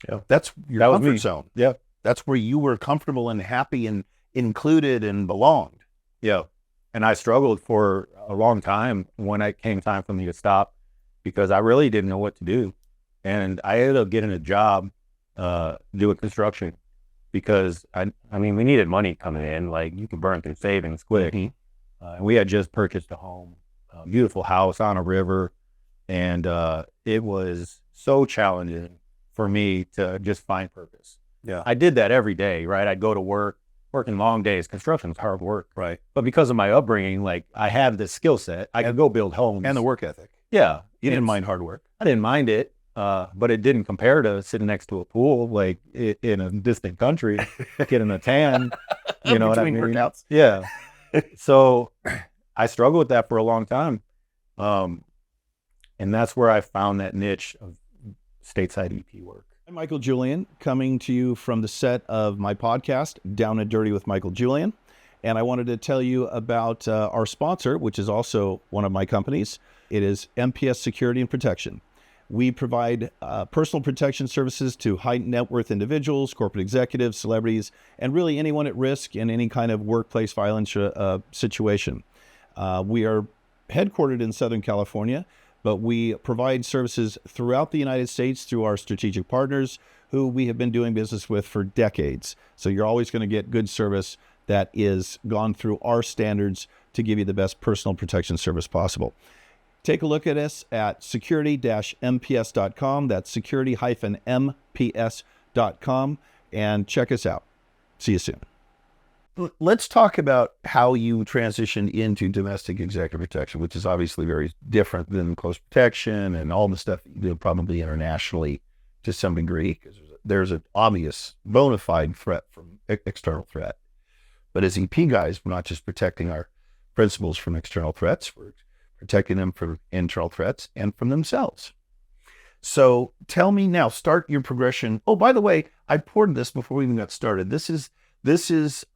Yeah. That's your comfort zone. Yeah. That's where you were comfortable and happy and included and belonged. Yeah. And I struggled for a long time when it came time for me to stop because I really didn't know what to do. And I ended up getting a job doing construction because, I mean, we needed money coming in. Like, you can burn through savings quick. Mm-hmm. And we had just purchased a home, a beautiful house on a river. And it was so challenging for me to just find purpose. Yeah. I did that every day, right? I'd go to work, working long days. Construction is hard work. Right. But because of my upbringing, like, I have this skill set. I could go build homes. And the work ethic. Yeah. You didn't mind hard work. I didn't mind it, but it didn't compare to sitting next to a pool, like, in a distant country, getting a tan. You know what I mean? Workouts. Yeah. So I struggled with that for a long time. And that's where I found that niche of stateside EP work. I'm Michael Julian, coming to you from the set of my podcast, Down and Dirty with Michael Julian. And I wanted to tell you about our sponsor, which is also one of my companies. It is MPS Security and Protection. We provide personal protection services to high net worth individuals, corporate executives, celebrities, and really anyone at risk in any kind of workplace violence situation. We are headquartered in Southern California, but we provide services throughout the United States through our strategic partners who we have been doing business with for decades. So you're always going to get good service that is gone through our standards to give you the best personal protection service possible. Take a look at us at security-mps.com. That's security-mps.com, and check us out. See you soon. Let's talk about how you transitioned into domestic executive protection, which is obviously very different than close protection and all the stuff that you do probably internationally to some degree, because there's an obvious bona fide threat from external threat. But as EP guys, we're not just protecting our principles from external threats. We're protecting them from internal threats and from themselves. So tell me now, start your progression. Oh, by the way, I poured this before we even got started. This is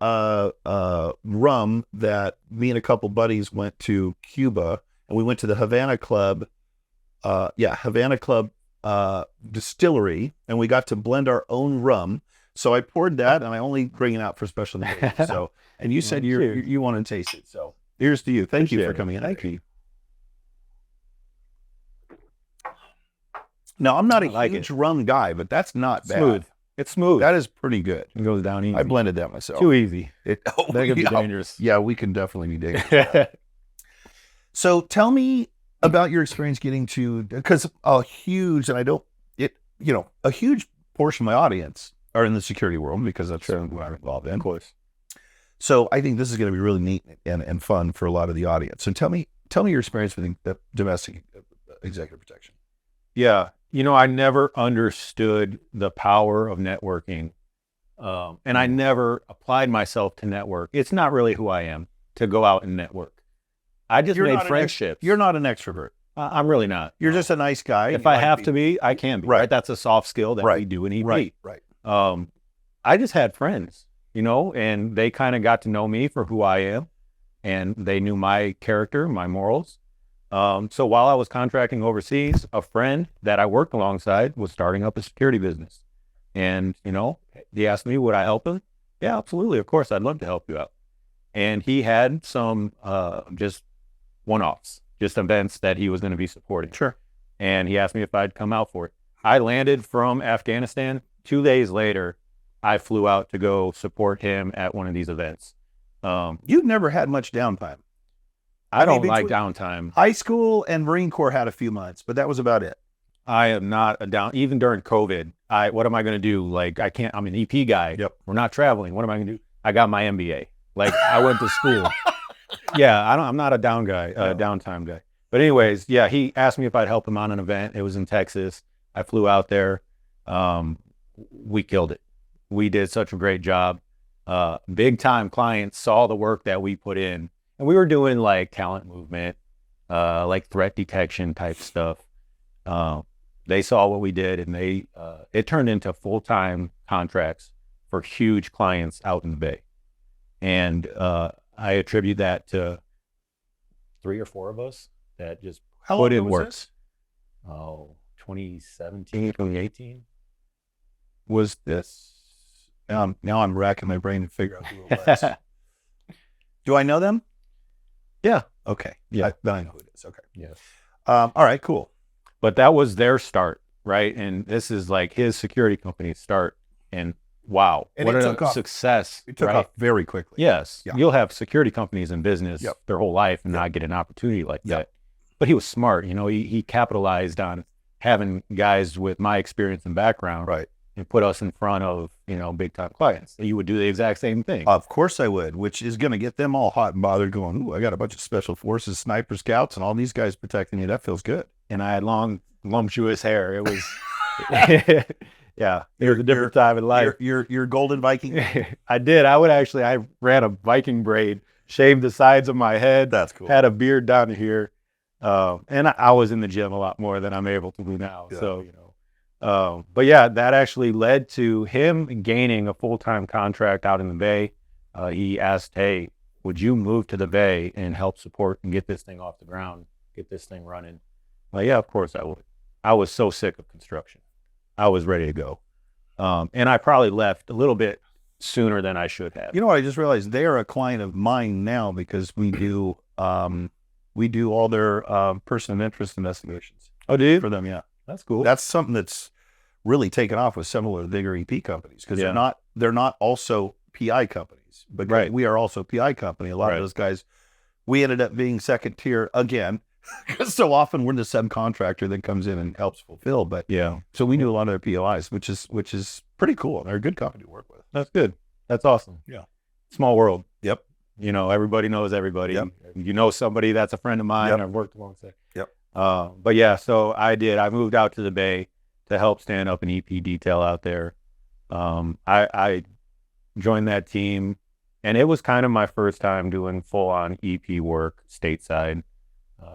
rum that me and a couple buddies went to Cuba, and we went to the Havana Club, distillery, and we got to blend our own rum. So I poured that, and I only bring it out for special occasions. So, and you said you want to taste it. So here's to you. Thank you for coming in. Thank you. Now, I'm not a huge rum guy, but that's not bad. Smooth. It's smooth. That is pretty good. It goes down easy. I blended that myself. Too easy. That could be dangerous. Yeah, we can definitely be dangerous. So tell me about your experience getting to, because a huge portion of my audience are in the security world, because that's what I'm involved in. Of course. So I think this is going to be really neat and fun for a lot of the audience. So tell me your experience with the domestic executive protection. Yeah. I never understood the power of networking. And I never applied myself to network. It's not really who I am to go out and network. I just made friendships. You're not an extrovert. I'm really not. You're just a nice guy. If I have to be, I can be. Right. That's a soft skill that we do in EP. Right. I just had friends, and they kind of got to know me for who I am, and they knew my character, my morals. So while I was contracting overseas, a friend that I worked alongside was starting up a security business. And, he asked me, would I help him? Yeah, absolutely. Of course, I'd love to help you out. And he had some just one-offs, just events that he was going to be supporting. Sure. And he asked me if I'd come out for it. I landed from Afghanistan. 2 days later, I flew out to go support him at one of these events. You've never had much downtime. I don't like downtime. High school and Marine Corps had a few months, but that was about it. I am not even during COVID. What am I going to do? Like, I'm an EP guy. Yep. We're not traveling. What am I going to do? I got my MBA. Like, I went to school. Yeah. I'm not a downtime guy. But anyways, yeah, he asked me if I'd help him on an event. It was in Texas. I flew out there. We killed it. We did such a great job. Big time clients saw the work that we put in. And we were doing like talent movement, like threat detection type stuff. They saw what we did, and it turned into full-time contracts for huge clients out in the Bay. And I attribute that to 3 or 4 of us that just put in work. 2017, 2018 was this. Now I'm racking my brain to figure out who it was. Do I know them? Yeah. Okay. Yeah. Then I know who it is. Okay. Yes. All right, cool. But that was their start, right? And this is like his security company's start. And wow, and what a success. It took off very quickly. Yes. Yeah. You'll have security companies in business their whole life and not get an opportunity like that. But he was smart. He capitalized on having guys with my experience and background. Right. And put us in front of, big time clients. You would do the exact same thing. Of course I would, which is going to get them all hot and bothered going, ooh, I got a bunch of special forces, sniper scouts, and all these guys protecting you. That feels good. And I had long, lumptuous hair. It was, yeah, it was a different time in life. Your golden Viking? I did. I ran a Viking braid, shaved the sides of my head. That's cool. Had a beard down here. And I was in the gym a lot more than I'm able to do now. Yeah. So, but yeah, that actually led to him gaining a full-time contract out in the Bay. He asked, hey, would you move to the Bay and help support and get this thing off the ground, get this thing running? Well, yeah, of course I would. I was so sick of construction. I was ready to go. And I probably left a little bit sooner than I should have. You know what? I just realized they are a client of mine now because we do all their person of interest investigations. Oh, do you? For them, yeah. That's cool. That's something that's really taken off with several of the bigger EP companies because they're not also PI companies, but we are also PI company. A lot of those guys, we ended up being second tier again because so often we're the subcontractor that comes in and helps fulfill. But so we do a lot of their POIs, which is pretty cool. They're a good company to work with. That's good. That's awesome. Yeah. Small world. Yep. Everybody knows everybody. Yep. You know somebody that's a friend of mine. I've worked alongside. Yep. But yeah, so I moved out to the Bay to help stand up an EP detail out there. I joined that team And it was kind of my first time doing full-on EP work stateside.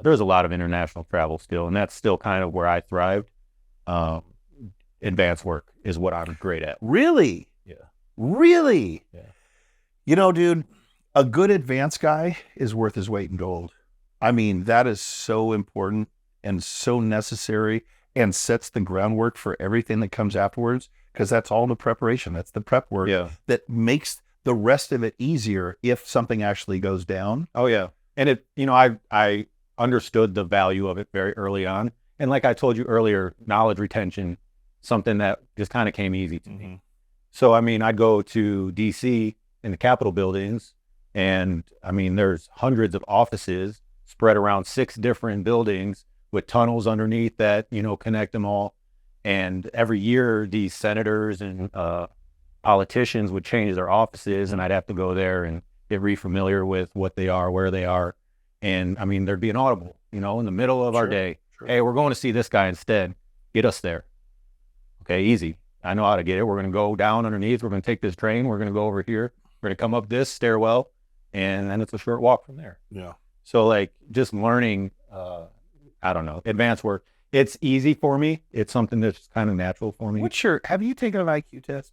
There's a lot of international travel still, and that's still kind of where I thrived. Um, Advanced work is what I'm great at. Really? Yeah. Really? Yeah. You know, dude, a good advanced guy is worth his weight in gold. I mean, that is so important and so necessary and sets the groundwork for everything that comes afterwards, because that's all the preparation. That's the prep work that makes the rest of it easier if something actually goes down. Oh, yeah. And it, I understood the value of it very early on. And like I told you earlier, knowledge retention, something that just kind of came easy to me. So, I mean, I'd go to DC in the Capitol buildings, and I mean, there's hundreds of offices spread around 6 different buildings with tunnels underneath that, connect them all. And every year, these senators and politicians would change their offices, and I'd have to go there and get re-familiar with what they are, where they are. And I mean, there'd be an audible, in the middle of our day. Sure. Hey, we're going to see this guy instead. Get us there. Okay, easy. I know how to get it. We're going to go down underneath. We're going to take this train. We're going to go over here. We're going to come up this stairwell, and then it's a short walk from there. Yeah. So like just learning, I don't know, advanced work. It's easy for me. It's something that's kind of natural for me. Have you taken an IQ test?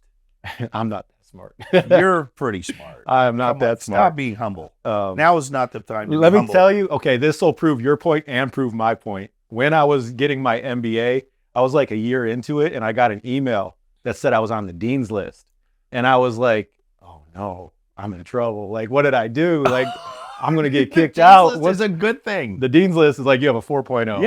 I'm not that smart. You're pretty smart. I'm not that smart. Stop being humble. Now is not the time to Let be me humble. tell you, okay, this will prove your point and prove my point. When I was getting my MBA, I was like a year into it, and I got an email that said I was on the dean's list. And I was like, oh no, I'm in trouble. Like, what did I do? Like, I'm going to get kicked out. What's a good thing? The dean's list is like, you have a 4.0.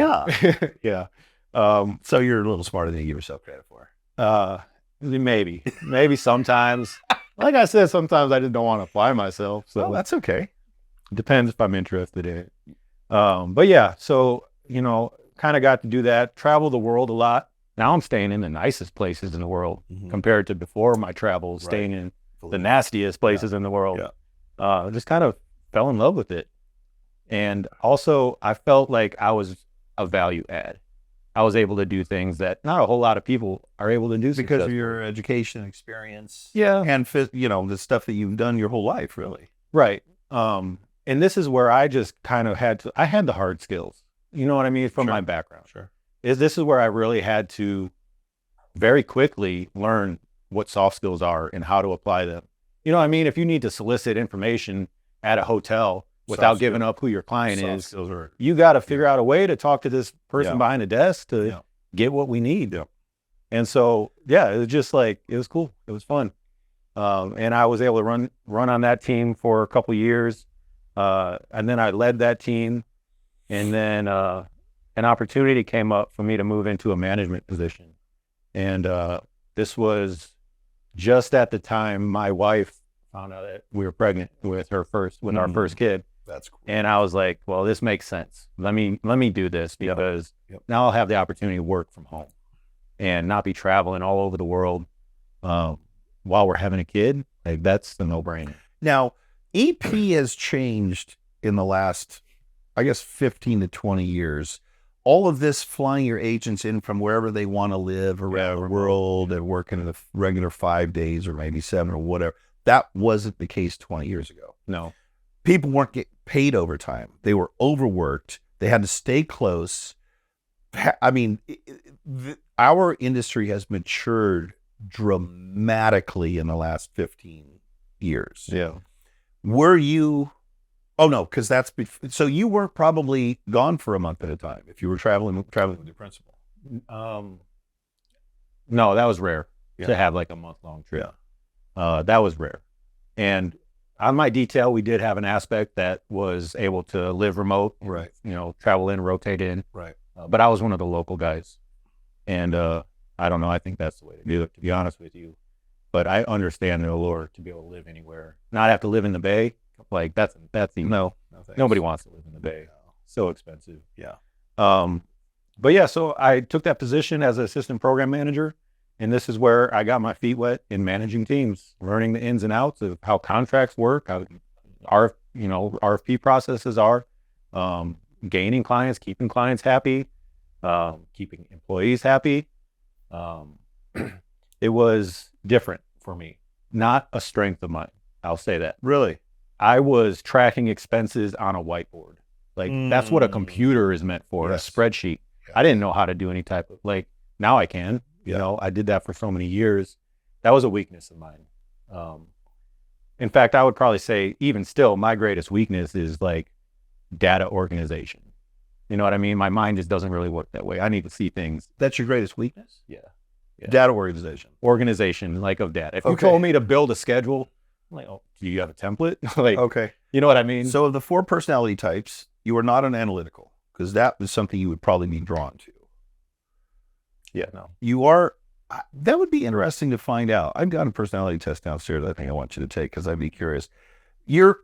Yeah. Yeah. So you're a little smarter than you give yourself credit for. Maybe sometimes. Like I said, sometimes I just don't want to apply myself. So that's okay. It depends if I'm interested in it. But yeah, so, kind of got to do that, travel the world a lot. Now I'm staying in the nicest places in the world compared to before my travels, staying in the nastiest places in the world. Yeah. Just kind of fell in love with it. And also I felt like I was a value add. I was able to do things that not a whole lot of people are able to do because of your education experience. Yeah. And the stuff that you've done your whole life, really. Right. And this is where I just kind of I had the hard skills, you know what I mean? From my background. Sure. This is where I really had to very quickly learn what soft skills are and how to apply them. You know what I mean? If you need to solicit information at a hotel without giving up who your client is, you got to figure out a way to talk to this person behind the desk to get what we need. Yeah. And so, it was just like, it was cool. It was fun. And I was able to run on that team for a couple of years. And then I led that team. And then an opportunity came up for me to move into a management position. And this was just at the time my wife found out that we were pregnant with our first kid. That's cool. And I was like, well, this makes sense. Let me do this because now I'll have the opportunity to work from home and not be traveling all over the world while we're having a kid. Like, that's the no-brainer. Now, EP has changed in the last, I guess, 15 to 20 years. All of this flying your agents in from wherever they want to live around the world and working the regular 5 days or maybe 7 or whatever. That wasn't the case 20 years ago. No. People weren't getting paid overtime. They were overworked. They had to stay close. I mean, our industry has matured dramatically in the last 15 years. Yeah. Were you... Oh, no, because so you weren't probably gone for a month at a time if you were traveling with your principal. No, that was rare to have like a month-long trip. Yeah. That was rare. And on my detail, we did have an aspect that was able to live remote, right? Travel in, rotate in, right? But I was one of the local guys, and I don't know. I think that's the way to do it, to be honest with you. But I understand the allure to be able to live anywhere, not have to live in the Bay. Like that's nobody wants to live in the Bay. No. So expensive. Yeah. But yeah, so I took that position as an assistant program manager. And this is where I got my feet wet in managing teams, learning the ins and outs of how contracts work, how RFP processes are, gaining clients, keeping clients happy, keeping employees happy. It was different for me, not a strength of mine. I'll say that. Really? I was tracking expenses on a whiteboard. Like that's what a computer is meant for, Yes. a spreadsheet. Yeah. I didn't know how to do any type of, like, now I can, you Yeah. know, I did that for so many years. That was a weakness of mine. In fact, I would probably say even still, my greatest weakness is like data organization. You know what I mean? My mind just doesn't really work that way. I need to see things. That's your greatest weakness? Yeah. Data organization. Organization, like, of data. If you Okay. told me to build a schedule, I'm like, oh, do you have a template? Like, Okay. you know what I mean? So of the 4 personality types, you are not an analytical, because that was something you would probably be drawn to. Yeah, no. You are. That would be interesting to find out. I've got a personality test downstairs. I think I want you to take, because I'd be curious. You're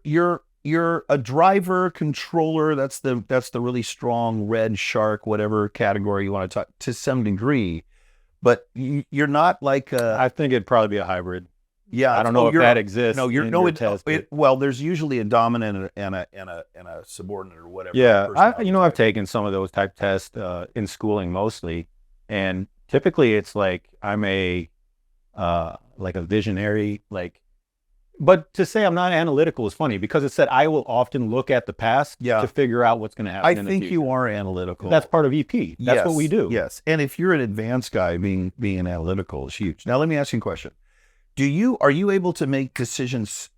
a driver, controller. That's the really strong red shark, whatever category you want to talk to some degree. But you're not like I think it'd probably be a hybrid. yeah. I don't know if that exists. No, in your test, but- well, there's usually a dominant and a subordinate or whatever. Yeah, personality I've type. taken some of those type tests in schooling mostly, and typically it's like I'm a visionary, like. But to say I'm not analytical is funny, because it said I will often look at the past to figure out what's going to happen. I in the think future. you are analytical. That's part of EP. That's what we do. Yes, and if you're an advanced guy, being analytical is huge. Now, let me ask you a question: are you able to make decisions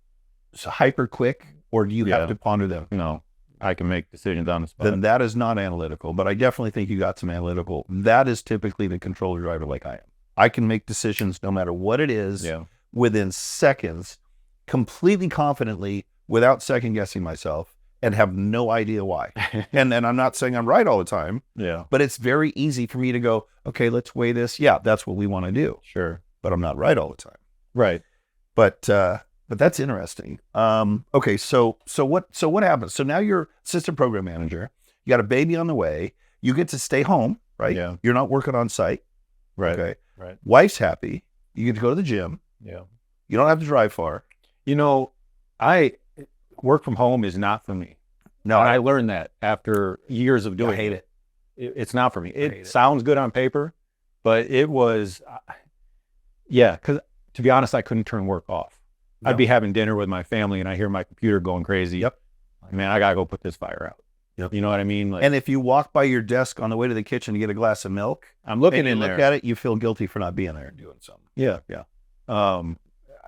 hyper quick, or do you have to ponder them? No, I can make decisions on the spot. Then that is not analytical. But I definitely think you got some analytical. That is typically the controller driver, like I am. I can make decisions no matter what it is within seconds, completely confidently, without second guessing myself, and have no idea why. and I'm not saying I'm right all the time. Yeah. But it's very easy for me to go, okay, let's weigh this. Yeah, that's what we want to do. Sure. But I'm not right all the time. Right. But that's interesting. Okay, so what happens? So now you're assistant program manager. You got a baby on the way. You get to stay home, right? Yeah. You're not working on site. Right. Okay. Right. Wife's happy. You get to go to the gym. Yeah. You don't have to drive far. You know, work from home is not for me. No, and I learned that after years of doing I hate it. It's not for me. hate It it. sounds good on paper, but it was, because to be honest, I couldn't turn work off. No. I'd be having dinner with my family and I hear my computer going crazy. Yep. Like, man, I got to go put this fire out. Yep. You know what I mean? Like, And if you walk by your desk on the way to the kitchen to get a glass of milk, I'm looking and you in look there. at it, you feel guilty for not being there and doing something. Yeah. Yeah.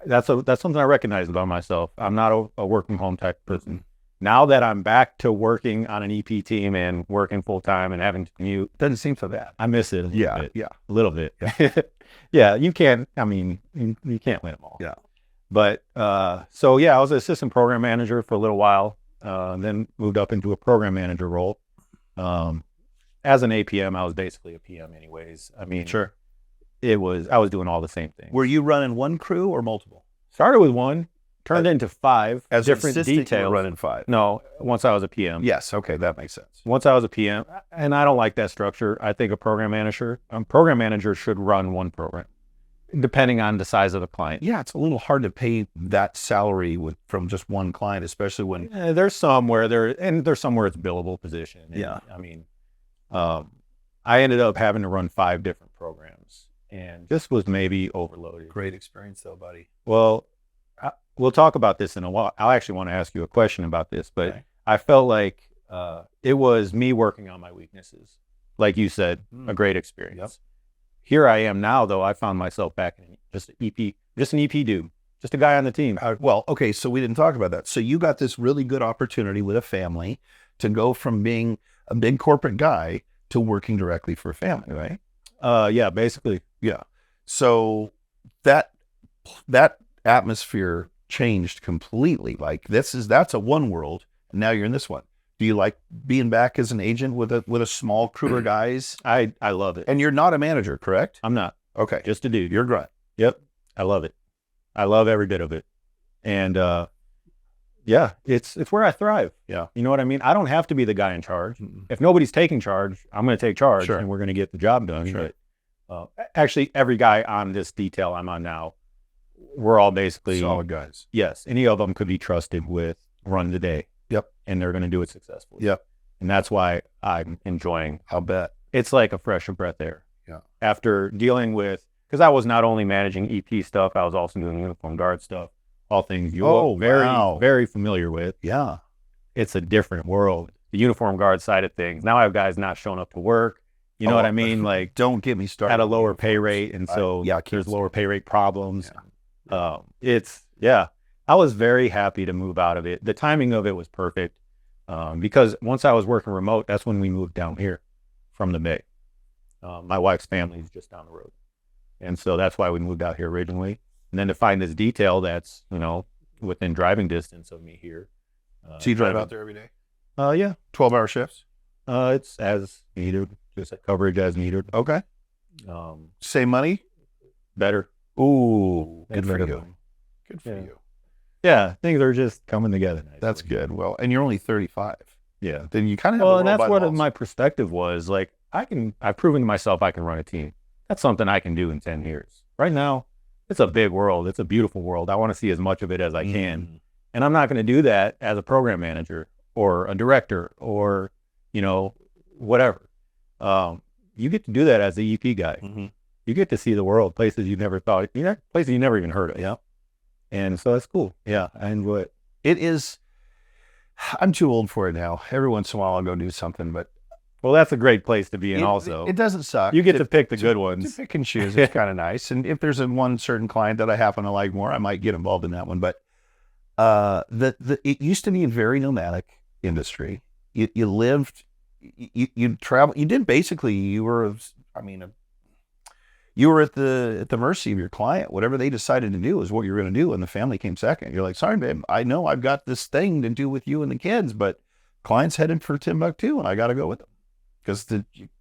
That's something I recognize about myself. I'm not a work from home type person. Mm-hmm. Now that I'm back to working on an EP team and working full time and having to commute, Doesn't seem so bad. I miss it a little bit. Yeah. A little bit. Yeah, you can't, I mean, you can't win them all. Yeah. But, so yeah, I was an assistant program manager for a little while, then moved up into a program manager role. As an APM, I was basically a PM anyways. I mean, Sure. I was doing all the same things. Were you running one crew or multiple? Started with one, turned into 5 As different an assistant, you were details. running 5. No, once I was a PM. Yes. Okay. That makes sense. Once I was a PM, and I don't like that structure. I think a program manager should run one program, depending on the size of the client. Yeah. It's a little hard to pay that salary from just one client, especially when. There's some where there's some where it's billable position. And, Yeah. I mean, I ended up having to run 5 different programs, and this was maybe overloaded. Great experience, though, buddy. Well, we'll talk about this in a while. I actually want to ask you a question about this, but Okay. I felt like it was me working on my weaknesses. Like you said, a great experience. Yep. Here I am now, though. I found myself back in just an EP dude, just a guy on the team. Well, okay. So we didn't talk about that. So you got this really good opportunity with a family to go from being a big corporate guy to working directly for a family, right? Yeah, basically. Yeah. So that atmosphere changed completely. Like that's a one world, and now you're in this one. Do you like being back as an agent with a small crew of guys? I love it. And you're not a manager, correct? I'm not. Okay. Just a dude. You're grunt. Yep. I love it. I love every bit of it. And yeah, it's where I thrive. Yeah. You know what I mean? I don't have to be the guy in charge. Mm-mm. If nobody's taking charge, I'm going to take charge Sure. and we're going to get the job done. Sure. But, actually, every guy on this detail I'm on now, we're all basically Solid guys. Yes. Any of them could be trusted with run the day. Yep. And they're going to do it successfully. Yep. And that's why I'm enjoying. I'll bet. It's like a fresh breath air. Yeah. After dealing with, because I was not only managing EP stuff, I was also doing uniform guard stuff, all things you Oh, are very, wow. very familiar with. Yeah. It's a different world. The uniform guard side of things. Now I have guys not showing up to work. You know what I mean? Like, don't get me started. At a on lower pay uniforms. rate, and so I can't there's see lower it. pay rate problems. Yeah. I was very happy to move out of it. The timing of it was perfect, because once I was working remote, that's when we moved down here from the Bay. My wife's family is just down the road, and so that's why we moved out here originally. And then to find this detail that's, you know, within driving distance of me here. So you drive out there every day? Yeah. 12-hour shifts? It's as needed, just coverage as needed. Okay. Same money? Better. Ooh, good for Better you. money. Good for you. Yeah, things are just coming together nicely. That's good. Well, and you're only 35. Yeah. Then you kind of have Well, the and world that's by what balls. my perspective was. Like, I've proven to myself I can run a team. That's something I can do in 10 years. Right now, it's a big world. It's a beautiful world. I want to see as much of it as I can. And I'm not going to do that as a program manager or a director or, you know, whatever. You get to do that as the EP guy. Mm-hmm. You get to see the world, places you never thought, places you never even heard of. Yeah. And so that's cool. Yeah, I enjoy it. It is. I'm too old for it now. Every once in a while, I'll go do something, but Well, that's a great place to be in also. it doesn't suck. You get to pick the good To ones. pick and choose. It's kind of nice. And if there's one certain client that I happen to like more, I might get involved in that one. But it used to be a very nomadic industry. You lived, you travel. You did basically. You were at the mercy of your client. Whatever they decided to do is what you're going to do, and the family came second. You're like, sorry, babe, I know I've got this thing to do with you and the kids, but client's headed for Timbuktu, and I got to go with them because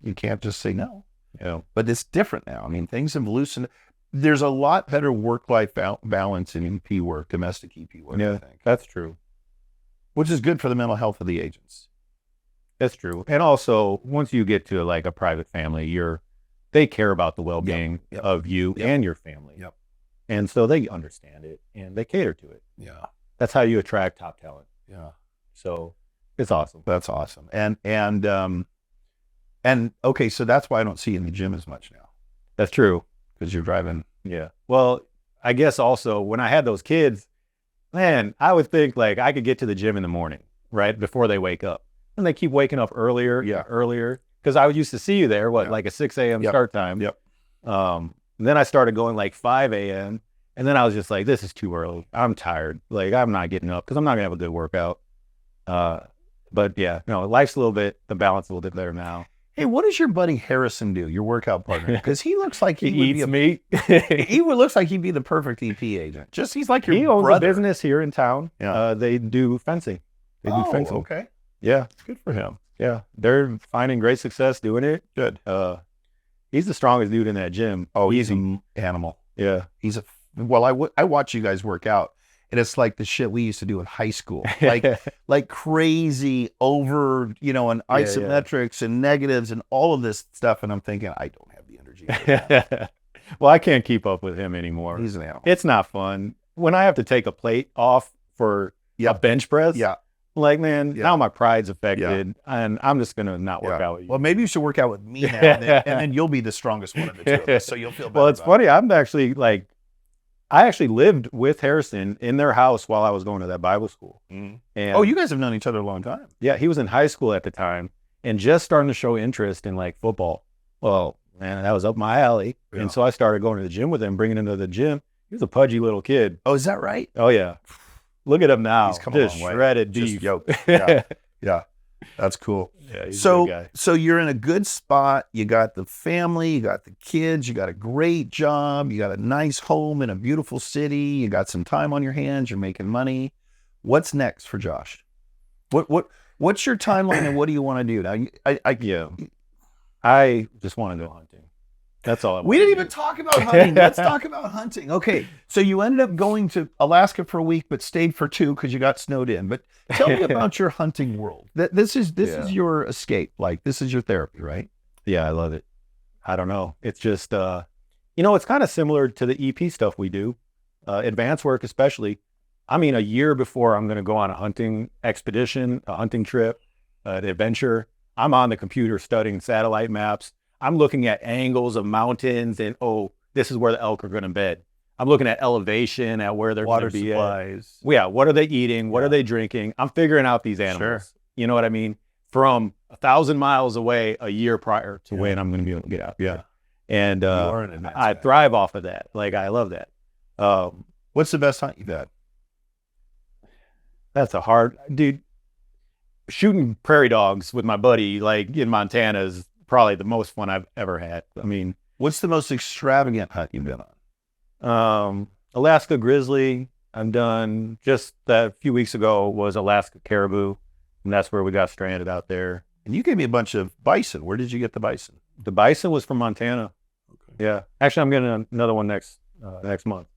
you can't just say no. You know, but it's different now. I mean, things have loosened. There's a lot better work-life balance in EP work, domestic EP work. Yeah, I think that's true. which is good for the mental health of the agents. That's true. And also, once you get to like a private family, they care about the well-being Yep. of you Yep. and your family. Yep. And so they understand it and they cater to it. Yeah, That's how you attract top talent. yeah, So it's awesome. that's awesome. And okay, so that's why I don't see you in the gym as much now That's true. because you're driving. Yeah. Well, I guess also when I had those kids, man, I would think like I could get to the gym in the morning, right? Before they wake up. And they keep waking up earlier. Yeah. Earlier. Because I used to see you there, Yeah. like a 6 a.m. Yep. start time. Yep. Then I started going like 5 a.m. And then I was just like, this is too early. I'm tired. Like, I'm not getting up because I'm not going to have a good workout. But yeah, no, life's a little bit, the balance a little bit better now. Hey, what does your buddy Harrison do? Your workout partner? Because he looks like He he would eats be meat. he looks like he'd be the perfect EP agent. Just he's like your He owns brother. a business here in town. Yeah. They do fencing. They do fencing. Okay, Yeah. good for him. Yeah. They're finding great success doing it. Good. He's the strongest dude in that gym. Oh, he's Easy. an animal. Yeah. He's I watch you guys work out, and it's like the shit we used to do in high school, like crazy over, and isometrics and negatives and all of this stuff. And I'm thinking, I don't have the energy for that. Well, I can't keep up with him anymore. He's an animal. It's not fun. When I have to take a plate off for a bench press, Yeah. like, man, Yeah. now my pride's affected, and I'm just going to not work Yeah. out with you. Well, maybe you should work out with me now, and then you'll be the strongest one of the two of us, so you'll feel better. Well, it's about funny. I actually lived with Harrison in their house while I was going to that Bible school. it. Mhm. And Oh, you guys have known each other a long time. yeah, he was in high school at the time and just starting to show interest in like football. Well, man, that was up my alley. Yeah. And so I started going to the gym with him, bringing him to the gym. He was a pudgy little kid. Oh, is that right? Oh, yeah. Look at him now. He's come a Just long way. shredded Just beef. yoked. Yeah. Yeah, that's cool. Yeah, he's a good guy. So you're in a good spot. You got the family, you got the kids, you got a great job, you got a nice home in a beautiful city, you got some time on your hands, you're making money. What's next for Josh? What's your timeline and what do you want to do now? I just want to go hunting. That's all. We didn't even talk about hunting. Let's talk about hunting. Okay, so you ended up going to Alaska for a week, but stayed for 2 because you got snowed in. But tell me about your hunting world. This is your escape. Like, this is your therapy, right? Yeah, I love it. I don't know. It's just, it's kind of similar to the EP stuff we do, advanced work especially. I mean, a year before I'm going to go on a hunting expedition, a hunting trip, an adventure, I'm on the computer studying satellite maps. I'm looking at angles of mountains and, this is where the elk are going to bed. I'm looking at elevation, at where they're going Water to be supplies. at. Yeah, what are they eating? What are they drinking? I'm figuring out these animals. Sure. You know what I mean? From 1,000 miles away a year prior to when I'm going to be able to get out there. And You are an advanced I guy. thrive off of that. Like, I love that. What's the best hunt you've had? That's a hard, dude. Shooting prairie dogs with my buddy, like in Montana, is probably the most fun I've ever had. I mean, What's the most extravagant hunt you've been on? Alaska grizzly. I've done just that a few weeks ago was Alaska caribou, and that's where we got stranded out there. And you gave me a bunch of bison. Where did you get the bison? The bison was from Montana. Okay. Yeah, actually, I'm getting another one next month,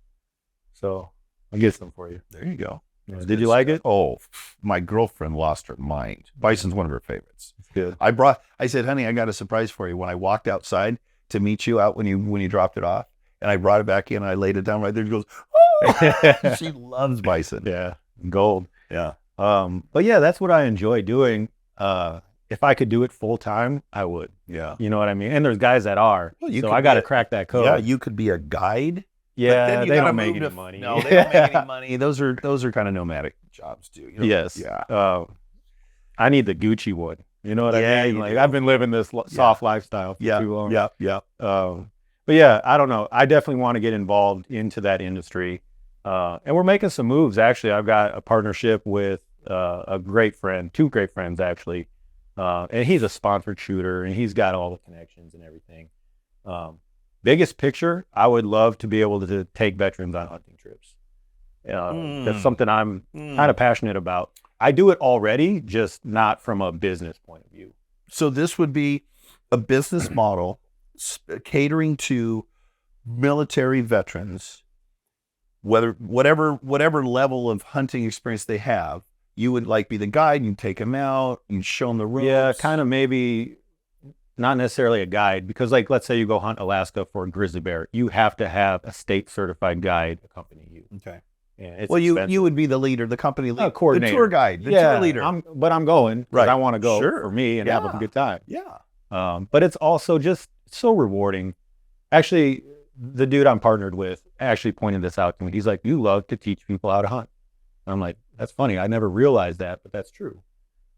so I'll get some for you. There you go. Yeah. Did you like it? Oh, my girlfriend lost her mind. Bison's one of her favorites. It's good. I said, honey, I got a surprise for you. When I walked outside to meet you out when you dropped it off, and I brought it back in, and I laid it down right there. She goes, oh! She loves bison. Yeah, gold. Yeah. But yeah, that's what I enjoy doing. If I could do it full time, I would. Yeah. You know what I mean? And there's guys that are. Well, you so could I got to be crack that code. Yeah, you could be a guide. Yeah, Then you they gotta don't make move any to- money. No, they don't make any money. Those are kind of nomadic jobs too. You know? Yes. Yeah. I need the Gucci one. You know what Yeah, I mean? you Like, do. I've been living this soft lifestyle for Yeah. too long. Yeah. But yeah, I don't know. I definitely want to get involved into that industry. And we're making some moves. Actually, I've got a partnership with a great friend, two great friends actually. And he's a sponsored shooter, and he's got all the connections and everything. Biggest picture, I would love to be able to take veterans on hunting trips. That's something I'm kind of passionate about. I do it already, just not from a business point of view. So this would be a business model catering to military veterans, whatever level of hunting experience they have. You would like be the guide. You take them out. You show them the ropes. Yeah, kind of maybe not necessarily a guide, because like, let's say you go hunt Alaska for a grizzly bear, you have to have a state certified guide accompany you. Okay. Yeah, it's Well, expensive. you would be the leader, the company leader, coordinator. the tour guide, the tour leader. But I'm going because Right. I want to go Sure. for me and have a good time. Yeah. But it's also just so rewarding. Actually, the dude I'm partnered with actually pointed this out to me. He's like, "You love to teach people how to hunt." And I'm like, "That's funny. I never realized that, but that's true."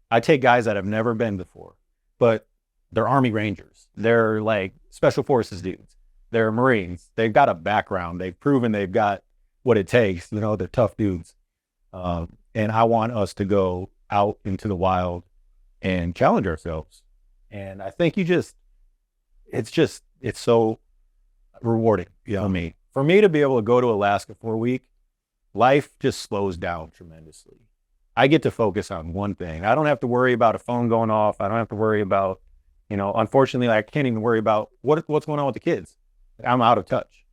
I take guys that have never been before, but they're Army Rangers. They're like Special Forces dudes. They're Marines. They've got a background. They've proven they've got what it takes. You know, they're tough dudes. And I want us to go out into the wild and challenge ourselves. And I think it's so rewarding for me. For me to be able to go to Alaska for a week, life just slows down tremendously. I get to focus on one thing. I don't have to worry about a phone going off. I don't have to worry about, unfortunately, I can't even worry about what's going on with the kids. I'm out of touch.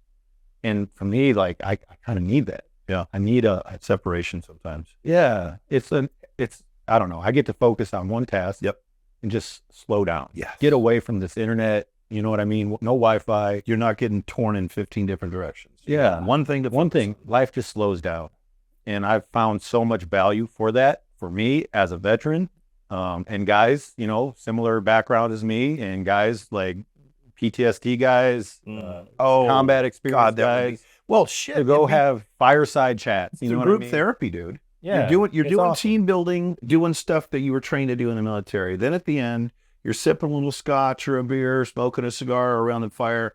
And for me, like, I kind of need that. Yeah. I need a separation sometimes. Yeah. I don't know. I get to focus on one task. Yep. And just slow down. Yes. Get away from this internet. You know what I mean? No Wi-Fi. You're not getting torn in 15 different directions. Yeah. One thing. Life just slows down. And I've found so much value for that for me as a veteran. And guys, similar background as me, and guys like PTSD guys, combat experience guys. Well, shit. To go have fireside chats. You know, group therapy, dude. Yeah. You're doing awesome. team building, doing stuff that you were trained to do in the military. Then at the end, you're sipping a little scotch or a beer, smoking a cigar around the fire,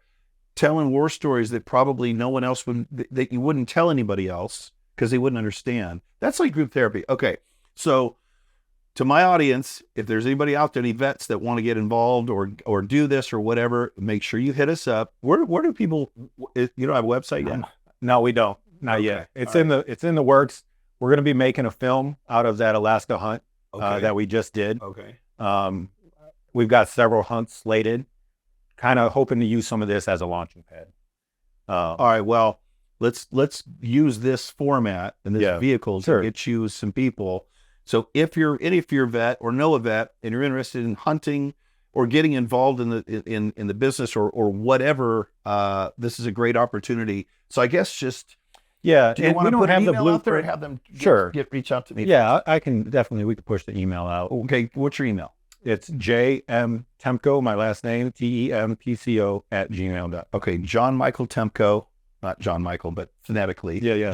telling war stories that probably no one else that you wouldn't tell anybody else because they wouldn't understand. That's like group therapy. Okay. So to my audience, if there's anybody out there, any vets that want to get involved or do this or whatever, make sure you hit us up. Where do people, you don't have a website yet? No, we don't. Not yet. It's in the works. We're going to be making a film out of that Alaska hunt that we just did. Okay. We've got several hunts slated, kind of hoping to use some of this as a launching pad. All right. Well, let's use this format and this vehicle to get you some people. So if you're a vet or know a vet and you're interested in hunting or getting involved in the business or whatever, this is a great opportunity. So I guess just do you want to don't put have an the email out there blueprint. and have them reach out to me? Yeah, I can definitely. We could push the email out. Okay, what's your email? It's jmtemco, my last name, TEMPCO @gmail.com. Okay, John Michael Tempco. not John Michael, but phonetically. Yeah.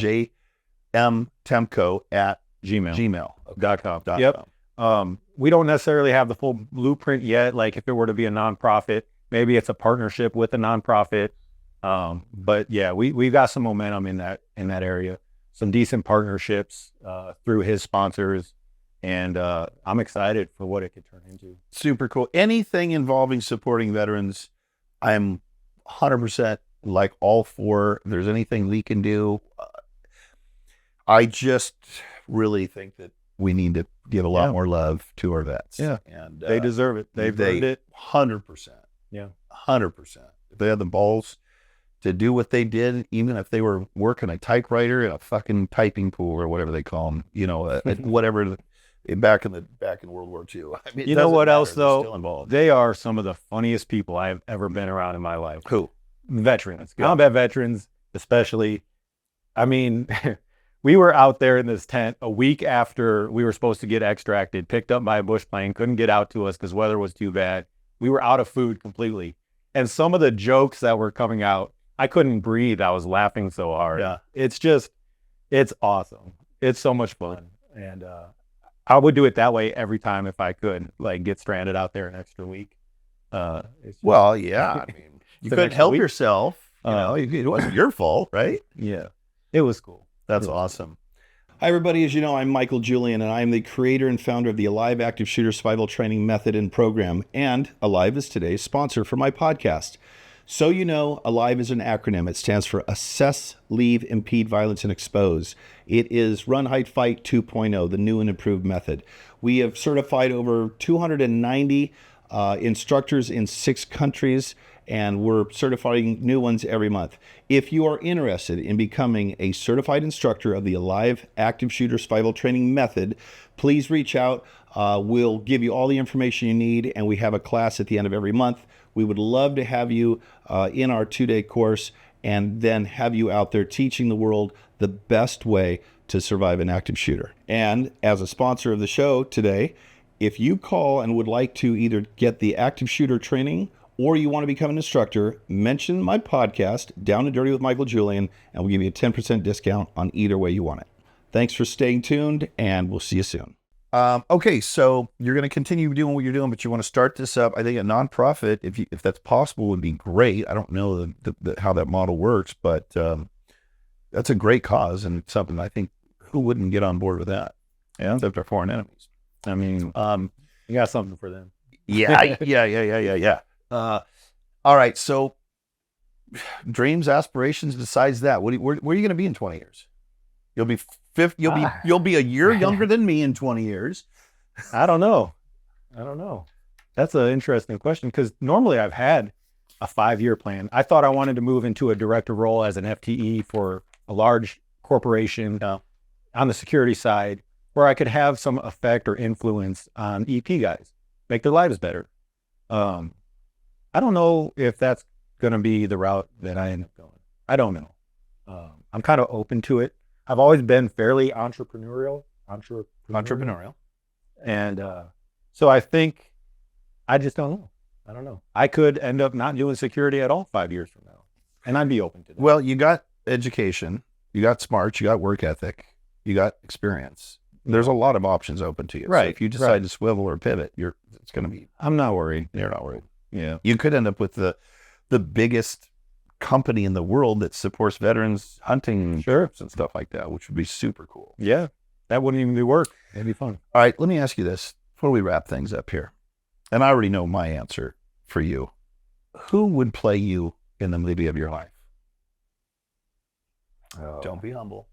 Tempco at gmail.com. gmail.com. Yep. We don't necessarily have the full blueprint yet. Like if it were to be a nonprofit, maybe it's a partnership with a nonprofit. But yeah, we've got some momentum in that area, some decent partnerships, through his sponsors. And, I'm excited for what it could turn into. Super cool. Anything involving supporting veterans, I'm 100% like all for. If there's anything we can do, I just really think that we need to give a lot more love to our vets. Yeah. And they deserve it. They've earned it. 100%. Yeah. 100%. If they had the balls to do what they did, even if they were working a typewriter in a fucking typing pool or whatever they call them, whatever, back in World War II. I mean, you know what else though? Still involved. They are some of the funniest people I've ever been around in my life. Who? Veterans, Yeah. combat veterans, especially. I mean, we were out there in this tent a week after we were supposed to get extracted, picked up by a bush plane, couldn't get out to us because weather was too bad. We were out of food completely. And some of the jokes that were coming out, I couldn't breathe. I was laughing so hard. Yeah. It's awesome. It's so much fun. And I would do it that way every time if I could, like get stranded out there an extra week. Well, yeah. I mean, you couldn't help yourself. It wasn't your fault, right? Yeah. It was cool. That's awesome. Hi, everybody. As you know, I'm Michael Julian, and I'm the creator and founder of the Alive Active Shooter Survival Training Method and Program. And Alive is today's sponsor for my podcast. So you know, Alive is an acronym. It stands for Assess, Leave, Impede, Violence, and Expose. It is Run, Hide, Fight 2.0, the new and improved method. We have certified over 290 instructors in 6 countries, and we're certifying new ones every month. If you are interested in becoming a certified instructor of the Alive Active Shooter Survival Training Method, please reach out. We'll give you all the information you need, and we have a class at the end of every month. We would love to have you in our 2-day course and then have you out there teaching the world the best way to survive an active shooter. And as a sponsor of the show today, if you call and would like to either get the active shooter training or you want to become an instructor, mention my podcast, Down and Dirty with Michael Julian, and we'll give you a 10% discount on either way you want it. Thanks for staying tuned, and we'll see you soon. Okay, so you're going to continue doing what you're doing, but you want to start this up. I think a nonprofit, if that's possible, would be great. I don't know how that model works, but that's a great cause and something I think who wouldn't get on board with that? Yeah, except our foreign enemies. I mean, you got something for them. Yeah. All right, so dreams, aspirations. Besides that, where are you going to be in 20 years? You'll be 50. You'll be a year younger than me in 20 years. I don't know. That's an interesting question because normally I've had a 5-year plan. I thought I wanted to move into a director role as an FTE for a large corporation on the security side where I could have some effect or influence on EP guys, make their lives better. I don't know if that's going to be the route that I end up going. I don't know. I'm kind of open to it. I've always been fairly entrepreneurial. And so I think, I just don't know. I don't know. I could end up not doing security at all 5 years from now. And I'd be open to that. Well, you got education, you got smarts, you got work ethic, you got experience. There's a lot of options open to you. Right. So if you decide to swivel or pivot, it's going to be. I'm not worried. You're not worried. Yeah. You could end up with the biggest company in the world that supports veterans hunting trips and stuff like that, which would be super cool. Yeah. That wouldn't even be work. It'd be fun. All right. Let me ask you this before we wrap things up here. And I already know my answer for you. Who would play you in the movie of your life? Oh. Don't be humble.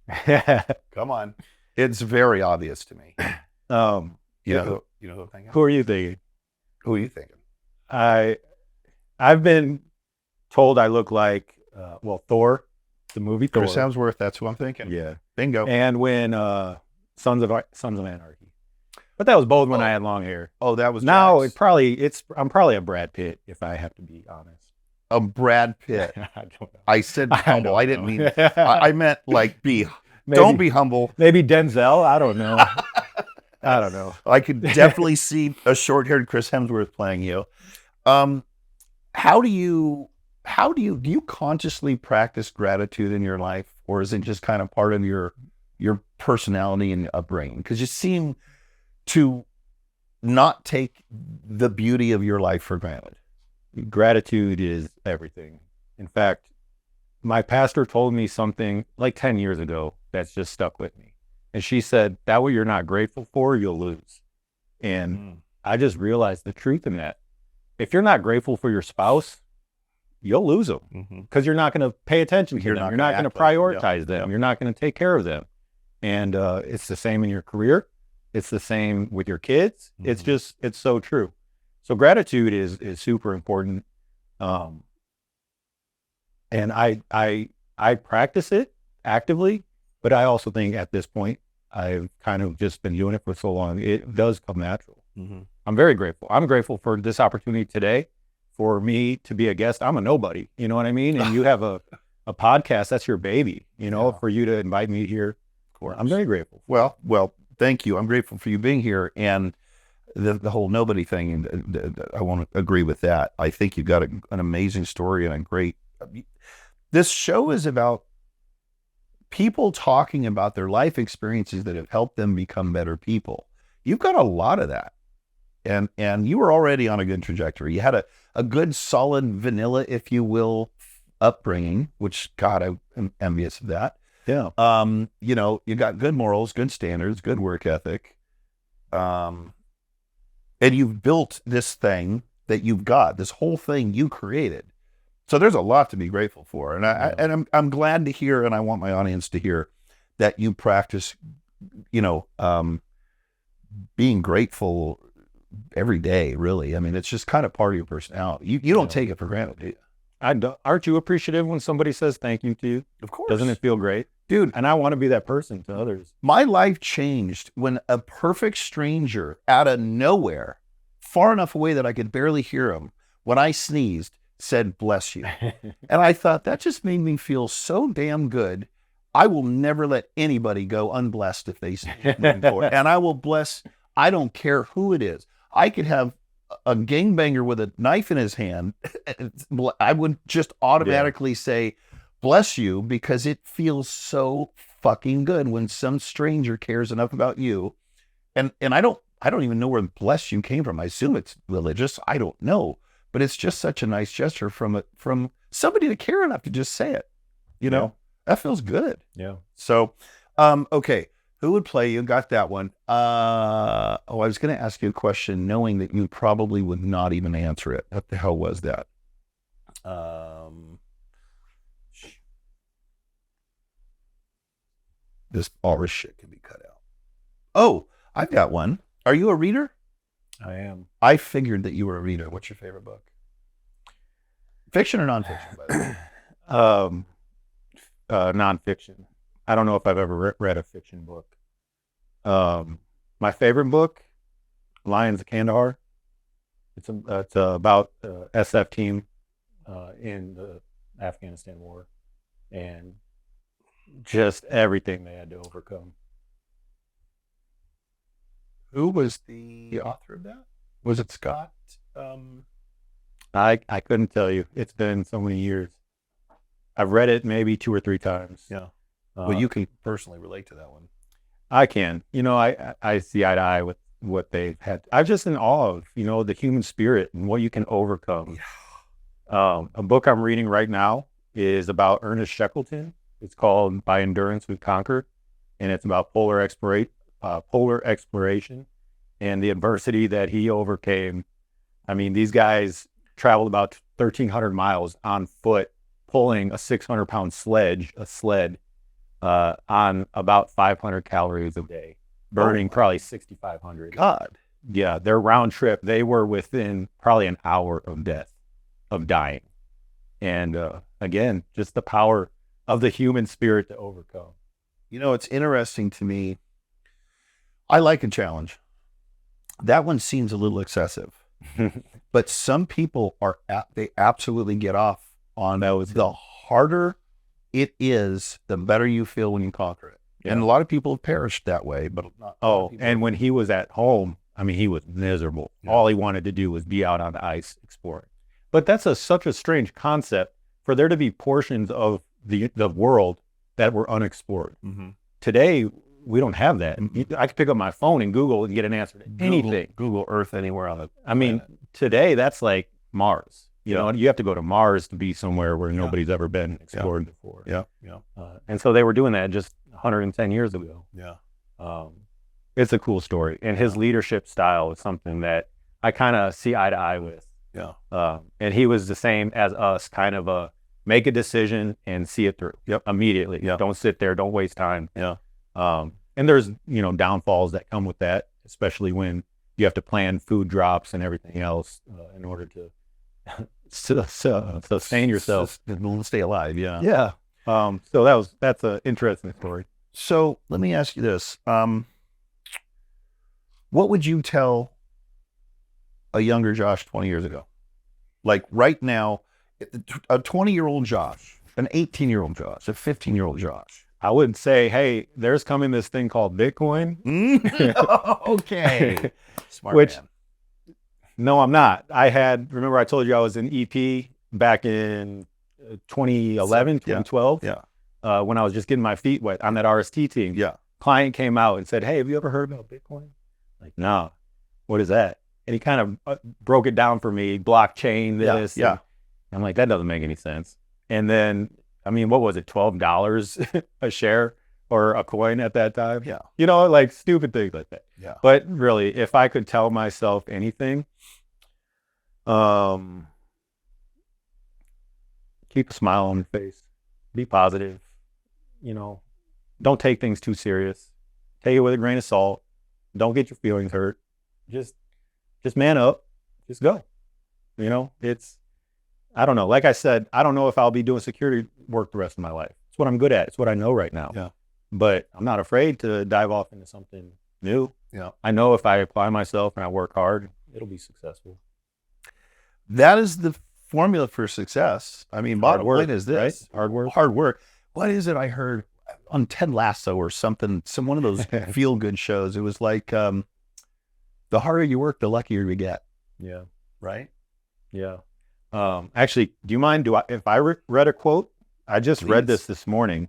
Come on. It's very obvious to me. You know who I'm thinking? Who are you thinking? Who are you thinking? I've been told I look like Thor, the movie Thor. Chris Hemsworth, that's who I'm thinking. Yeah. Bingo. And when Sons of Anarchy. But that was both when I had long hair. Oh, that was now Drax. I'm probably a Brad Pitt if I have to be honest. A Brad Pitt. I don't know. I said humble. I didn't mean I meant like Maybe, don't be humble. Maybe Denzel. I don't know. I don't know. I could definitely see a short-haired Chris Hemsworth playing you. How do you how do you consciously practice gratitude in your life, or is it just kind of part of your personality and upbringing? Because you seem to not take the beauty of your life for granted. Gratitude is everything. In fact, my pastor told me something like 10 years ago that's just stuck with me. And she said, that what you're not grateful for, you'll lose. And I just realized the truth in that. If you're not grateful for your spouse, you'll lose them because you're not going to pay attention to them. You're not going to prioritize them. You're not going to take care of them. And it's the same in your career. It's the same with your kids. It's so true. So gratitude is super important. And I practice it actively, but I also think at this point, I've kind of just been doing it for so long. It does come natural. I'm very grateful. I'm grateful for this opportunity today for me to be a guest. I'm a nobody, you know what I mean? And you have a podcast, that's your baby, you know, for you to invite me here. Of course. I'm very grateful. Well, thank you. I'm grateful for you being here. And the whole nobody thing, I want to agree with that. I think you've got an amazing story and a great, this show is about people talking about their life experiences that have helped them become better people. You've got a lot of that. And you were already on a good trajectory. You had a good, solid vanilla, if you will, upbringing, which, God, I'm envious of that. Yeah. You know, you got good morals, good standards, good work ethic. And you've built this thing that you've got, this whole thing you created. So there's a lot to be grateful for. And I'm glad to hear, and I want my audience to hear that you practice, you know, being grateful every day, really. I mean, it's just kind of part of your personality. You don't take it for granted, do you? Aren't you appreciative when somebody says thank you to you? Of course. Doesn't it feel great? Dude. And I want to be that person to others. My life changed when a perfect stranger out of nowhere, far enough away that I could barely hear him, when I sneezed, said, bless you. And I thought that just made me feel so damn good. I will never let anybody go unblessed if they sneeze moving forward. And I will bless, I don't care who it is. I could have a gangbanger with a knife in his hand. I would just automatically say, bless you, because it feels so fucking good when some stranger cares enough about you. And I don't even know where bless you came from. I assume it's religious. I don't know, but it's just such a nice gesture from somebody to care enough to just say it. You know, that feels good. Yeah. So, okay. Who would play you? Got that one. I was going to ask you a question knowing that you probably would not even answer it. What the hell was that? All this shit can be cut out. Oh, I've got one. Are you a reader? I am. I figured that you were a reader. What's your favorite book? Fiction or nonfiction, by the way? Nonfiction. I don't know if I've ever read a fiction book. My favorite book, Lions of Kandahar. It's about the SF team in the Afghanistan war and just everything they had to overcome. Who was the author of that? Was it Scott? I couldn't tell you. It's been so many years. I've read it maybe 2 or 3 times. Yeah. Well, you can personally relate to that one. I can. You know, I see eye to eye with what they've had. I'm just in awe of, you know, the human spirit and what you can overcome. Yeah. A book I'm reading right now is about Ernest Shackleton. It's called By Endurance We've Conquered, and it's about polar exploration and the adversity that he overcame. I mean, these guys traveled about 1,300 miles on foot, pulling a 600-pound sled on about 500 calories a day, burning probably 6,500. God. Yeah, their round trip, they were within probably an hour of death, of dying. And again, just the power of the human spirit to overcome. You know, it's interesting to me. I like a challenge. That one seems a little excessive. But some people they absolutely get off on the harder it is, the better you feel when you conquer it. Yeah. And a lot of people have perished that way, but not. And when he was at home, I mean, he was miserable. Yeah. All he wanted to do was be out on the ice exploring. But that's such a strange concept for there to be portions of the world that were unexplored. Mm-hmm. Today, we don't have that. I could pick up my phone and Google and get an answer to anything. Google Earth anywhere on the I mean, today that's like Mars. You Yeah. know, you have to go to Mars to be somewhere where nobody's ever been explored before. Yeah. And so they were doing that just 110 years ago. Yeah. It's a cool story. And his leadership style is something that I kind of see eye to eye with. Yeah. And he was the same as us, kind of a make a decision and see it through immediately. Yep. Don't sit there. Don't waste time. Yeah. And there's, downfalls that come with that, especially when you have to plan food drops and everything else in order to sustain yourself. Stay alive. Yeah. Yeah. So that's an interesting story. So let me ask you this. What would you tell a younger Josh 20 years ago? Like right now, a 20-year-old Josh, an 18-year-old Josh, a 15-year-old Josh. I would say, hey, there's coming this thing called Bitcoin. Okay. Smart man. No, I'm not. Remember I told you I was in EP back in 2011, 2012? Yeah. When I was just getting my feet wet on that RST team. Yeah. Client came out and said, hey, have you ever heard about Bitcoin? Like, no. What is that? And he kind of broke it down for me, blockchain, this. Yeah. I'm like, that doesn't make any sense. And then, I mean, what was it, $12 a share or a coin at that time? Yeah. Like stupid things like that. Yeah. But really, if I could tell myself anything, keep a smile on your face, be positive, don't take things too serious. Take it with a grain of salt. Don't get your feelings hurt. Just man up. Just go. I don't know. Like I said, I don't know if I'll be doing security work the rest of my life. It's what I'm good at. It's what I know right now. Yeah. But I'm not afraid to dive off into something new. Yeah. I know if I apply myself and I work hard, it'll be successful. That is the formula for success. I mean, bottom line is this. Right? Hard work. What is it I heard on Ted Lasso or something, one of those feel-good shows? It was like, the harder you work, the luckier you get. Yeah. Right? Yeah. Actually, do you mind if I read a quote? I just read this morning,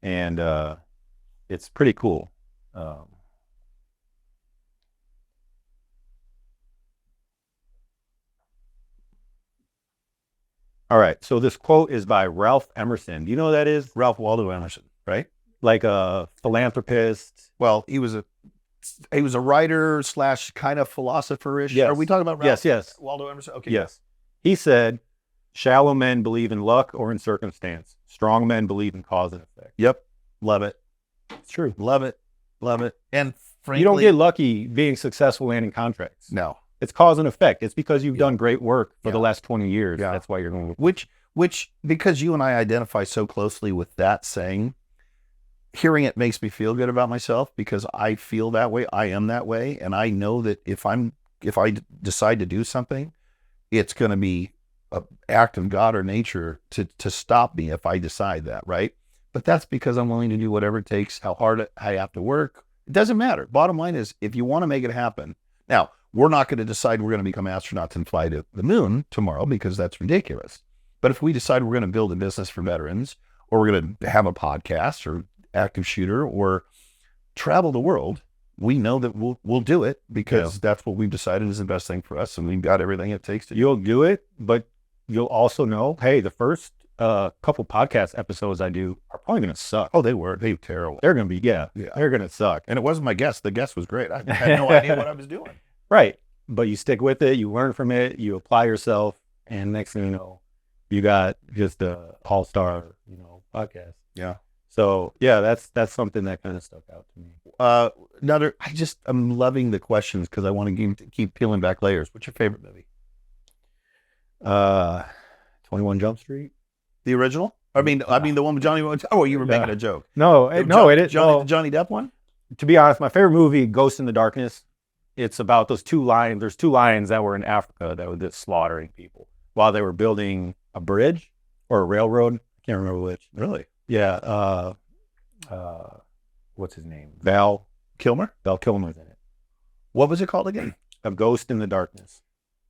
and it's pretty cool. All right, so this quote is by Ralph Emerson. Do you know who that is? Ralph Waldo Emerson, right? Like a philanthropist. Well, he was a writer / kind of philosopher-ish. Yes. Are we talking about Ralph? Yes. Waldo Emerson? Okay. Yes. He said, shallow men believe in luck or in circumstance. Strong men believe in cause and effect. Yep. Love it. It's true. Love it. And frankly, you don't get lucky being successful landing contracts. No. It's cause and effect. It's because you've done great work for the last 20 years. Yeah. That's why you're going to... Which, because you and I identify so closely with that saying, hearing it makes me feel good about myself because I feel that way. I am that way. And I know that if I decide to do something, it's going to be an act of God or nature to stop me if I decide that, right? But that's because I'm willing to do whatever it takes, how hard I have to work. It doesn't matter. Bottom line is, if you want to make it happen. Now, we're not going to decide we're going to become astronauts and fly to the moon tomorrow because that's ridiculous. But if we decide we're going to build a business for veterans, or we're going to have a podcast or active shooter or travel the world, we know that we'll do it because that's what we've decided is the best thing for us, and we've got everything it takes to. You'll do it, but you'll also know, hey, the first couple podcast episodes I do are probably going to suck. Oh, they were terrible. They're going to be they're going to suck. And it wasn't my guest. The guest was great. I had no idea what I was doing. Right, but you stick with it. You learn from it. You apply yourself, and next thing you know, you got just a all-star, podcast. Yeah. So yeah, that's something that kind of stuck out to me. I'm loving the questions because I want to keep peeling back layers. What's your favorite movie? 21 Jump Street. The original? I mean the one with Johnny. Oh, you were making a joke. No, it is. Johnny Depp one? To be honest, my favorite movie, Ghost in the Darkness. It's about those two lions. There's two lions that were in Africa that were just slaughtering people while they were building a bridge or a railroad. I can't remember which. Really? Yeah. What's his name? Val Kilmer? Val Kilmer's in it. What was it called again? A Ghost in the Darkness.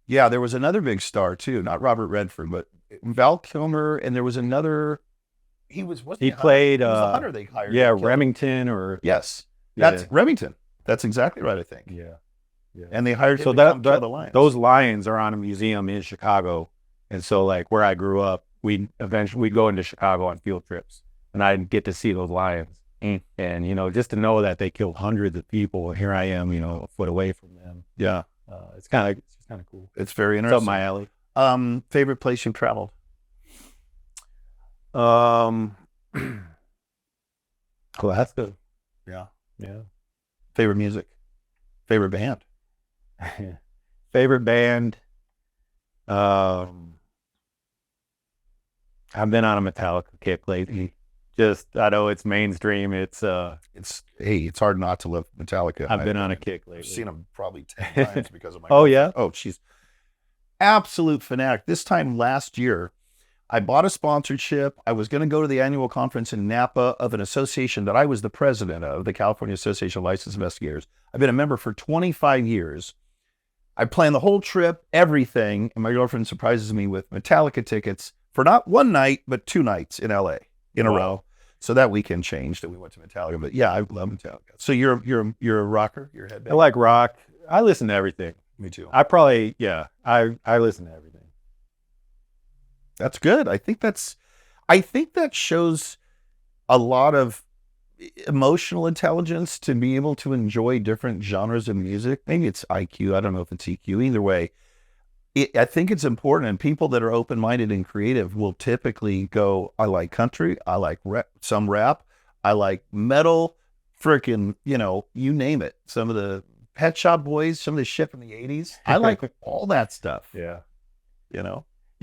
Yeah, there was another big star too, not Robert Redford, but Val Kilmer, and there was another. Wasn't He a hunter? played, He was the hunter they hired. yeah, to kill him. Remington or Yes, yeah, that's Remington. That's exactly right, I think. yeah, yeah. And they hired him So to come kill the lions. those lions are on a museum in Chicago, and so like where I grew up, we'd go into Chicago on field trips, and I'd get to see those lions. And you know, just to know that they killed hundreds of people, and here I am, you know, a foot away from them. Yeah, it's kind of cool. it's very It's interesting. up my alley. Favorite place you've traveled? Alaska. Yeah. Yeah. Favorite music? Favorite band? Favorite band. I've been on a Metallica kick lately. Just, I know it's mainstream. It's hard not to love Metallica. I've been on a kick lately. I've seen them probably 10 times because of my. Oh, yeah? Oh, she's absolute fanatic. This time last year, I bought a sponsorship. I was going to go to the annual conference in Napa of an association that I was the president of, the California Association of Licensed Investigators. I've been a member for 25 years. I planned the whole trip, everything, and my girlfriend surprises me with Metallica tickets for not one night, but 2 nights in LA in a row. So that weekend changed and we went to Metallica. But yeah, I love Metallica. So you're a rocker? You're a headbanger? I like rock. I listen to everything. Me too. I listen to everything. That's good. I think that shows a lot of emotional intelligence to be able to enjoy different genres of music. Maybe it's IQ. I don't know if it's EQ. Either way, I think it's important. And people that are open-minded and creative will typically go, I like country. I like some rap. I like metal, freaking, you name it. Some of the Pet Shop Boys, some of the shit from the 80s. I like all that stuff. Yeah. You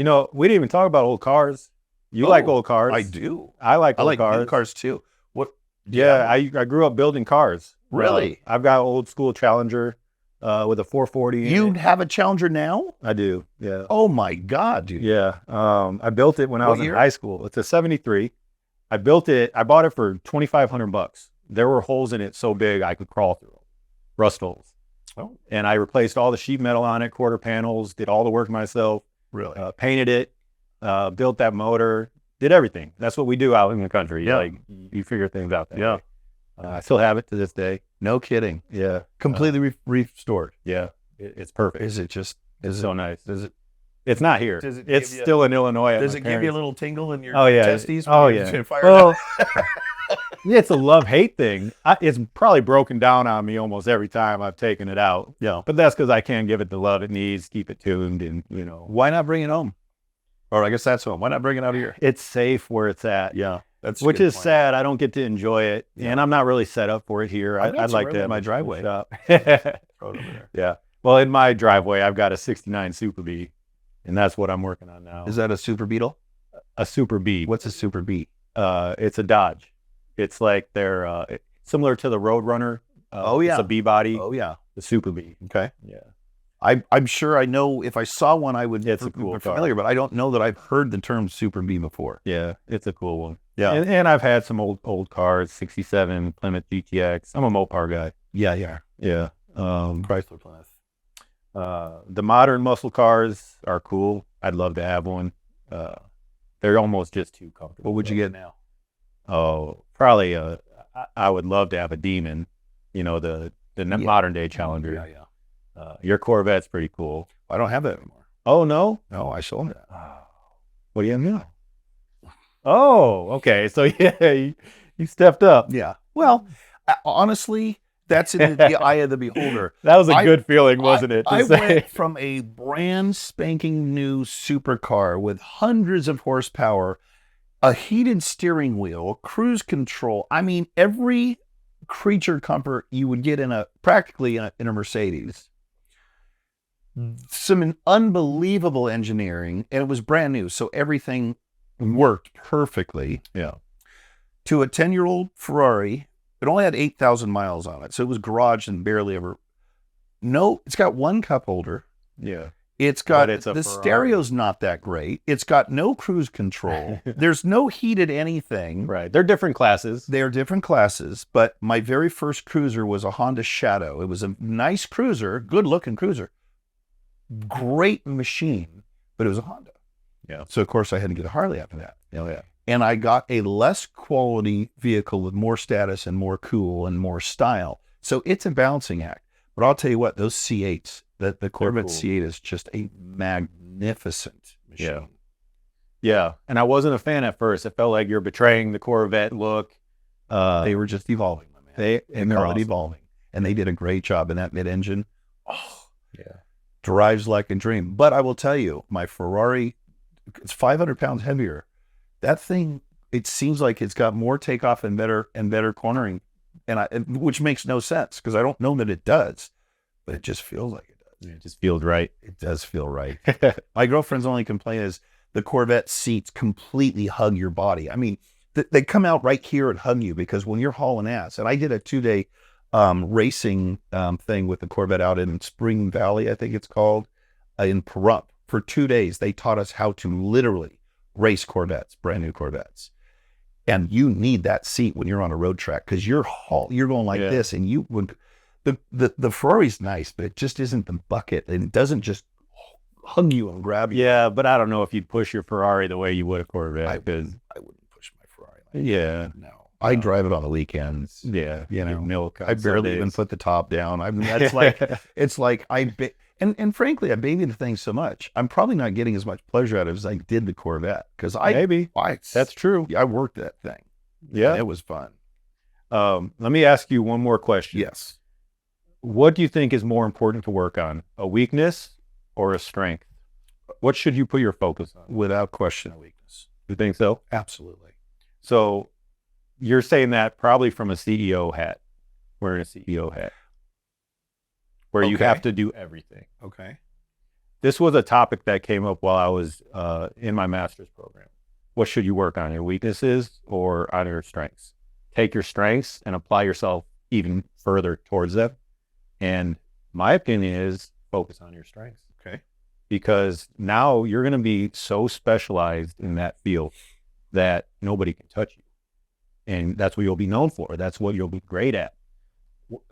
know, we didn't even talk about old cars. You like old cars? I do. I like I old like cars. new cars too. What? Yeah, I grew up building cars. Really? I've got an old school Challenger with a 440. You have a Challenger now? I do. Yeah. Oh my God, dude. Yeah. I built it when I What was year? in high school. It's a 73. I bought it for $2,500. There were holes in it so big I could crawl through them. Rust holes. Oh, And I replaced all the sheet metal on it, quarter panels, did all the work myself, really? painted it, built that motor, did everything. That's what we do out in the country. Yeah. Like you figure things out that Yeah. way. I still have it to this day. No kidding. Yeah. Completely restored. Yeah. It's perfect. Is it just? It's Is so it? nice. Does it? It's not here. Does it It's give you- still in Illinois. Does it give you a little tingle in your testes? Oh, when yeah. you're fired Well, up? yeah, it's a love-hate thing. It's probably broken down on me almost every time I've taken it out. Yeah. But that's because I can't give it the love it needs, keep it tuned, and, Why not bring it home? Or I guess that's home. Why not bring it out of here? it's safe where it's at. Yeah. That's a Which good is point. sad. I don't get to enjoy it, Yeah. and I'm not really set up for it here. I've got I'd some like room to in have my a driveway. shop. Throw it over there. Yeah. Well, in my driveway, I've got a 69 Super B, and that's what I'm working on now. Is that a Super Beetle? A Super B. What's a Super B? It's a Dodge. It's like they're similar to the Roadrunner. Oh, yeah. It's a B body. Oh yeah. The Super B. Okay. Yeah. I'm sure I know if I saw one I would It's a be cool car. familiar, but I don't know that I've heard the term Super B before. Yeah. It's a cool one. Yeah. And I've had some old cars, 67 Plymouth GTX. I'm a Mopar guy. Yeah, yeah. Yeah. Chrysler Plymouth. The modern muscle cars are cool. I'd love to have one. They're almost just too comfortable. What would you get now? Oh, probably I would love to have a Demon, the modern day Challenger. Yeah, yeah. Your Corvette's pretty cool. I don't have that anymore. Oh, no? No, I sold it. What do you have now? Oh, okay. So, yeah, you stepped up. Yeah. Well, honestly, that's in the eye of the beholder. That was a good feeling, wasn't it? I went from a brand spanking new supercar with hundreds of horsepower, a heated steering wheel, cruise control. I mean, every creature comfort you would get practically in a Mercedes. Some unbelievable engineering, and it was brand new, so everything worked perfectly. Yeah. To a 10-year-old Ferrari, it only had 8,000 miles on it, so it was garaged and barely ever. No, it's got one cup holder. Yeah. It's got But it's a the Ferrari. stereo's not that great. It's got no cruise control. There's no heated anything. Right. They're different classes. They are different classes, but my very first cruiser was a Honda Shadow. It was a nice cruiser, good looking cruiser. Great machine, but it was a Honda. Yeah. So of course I had to get a Harley after that. Oh, yeah. And I got a less quality vehicle with more status and more cool and more style. So it's a balancing act. But I'll tell you what, those C8s, the Corvette cool. C8 is just a magnificent machine. Yeah. Yeah. And I wasn't a fan at first. It felt like you're betraying the Corvette look. They were just evolving, my man. They're call it awesome. evolving. And they did a great job in that mid-engine. Oh, Yeah. drives like a dream. But I will tell you, my Ferrari, it's 500 pounds heavier. That thing, it seems like it's got more takeoff and better cornering, which makes no sense because I don't know that it does, but it just feels like it does. It just feels right. It does feel right. My girlfriend's only complaint is the Corvette seats completely hug your body. I mean, they come out right here and hug you because when you're hauling ass, and I did a 2-day racing thing with the Corvette out in Spring Valley, I think it's called, in Pahrump. For 2 days, they taught us how to literally race Corvettes, brand new Corvettes. And you need that seat when you're on a road track because you're going like this, and you would the Ferrari's nice, but it just isn't the bucket, and it doesn't just hug you and grab you. Yeah, but I don't know if you'd push your Ferrari the way you would a Corvette. I wouldn't push my Ferrari. Yeah. I drive it on the weekends. Yeah. You know, milk. I barely even put the top down. I mean, that's like, it's like and frankly, I baby the thing so much. I'm probably not getting as much pleasure out of it as I did the Corvette because that's true. I worked that thing. Yeah, and it was fun. Let me ask you one more question. Yes. What do you think is more important to work on, a weakness or a strength? What should you put your focus on? Without question, a weakness. You think so? Absolutely. So you're saying that probably from a CEO hat, wearing a CEO hat, where you have to do everything. Okay. This was a topic that came up while I was in my master's program. What should you work on, your weaknesses or on your strengths? Take your strengths and apply yourself even further towards them. And my opinion is focus on your strengths. Okay. Because now you're going to be so specialized in that field that nobody can touch you. And that's what you'll be known for. That's what you'll be great at.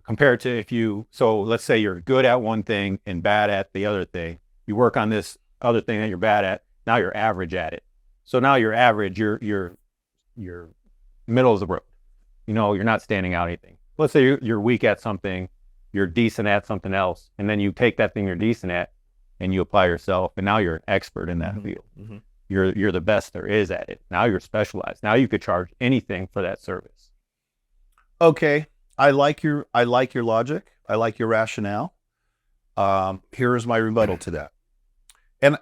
Compared to so let's say you're good at one thing and bad at the other thing. You work on this other thing that you're bad at. Now you're average at it. So now you're average, you're middle of the road. You know, you're not standing out anything. Let's say you're weak at something, you're decent at something else, and then you take that thing you're decent at and you apply yourself, and now you're an expert in that field. Mm-hmm. You're the best there is at it. Now you're specialized. Now you could charge anything for that service. Okay. I like your logic. I like your rationale. Here is my rebuttal to that. And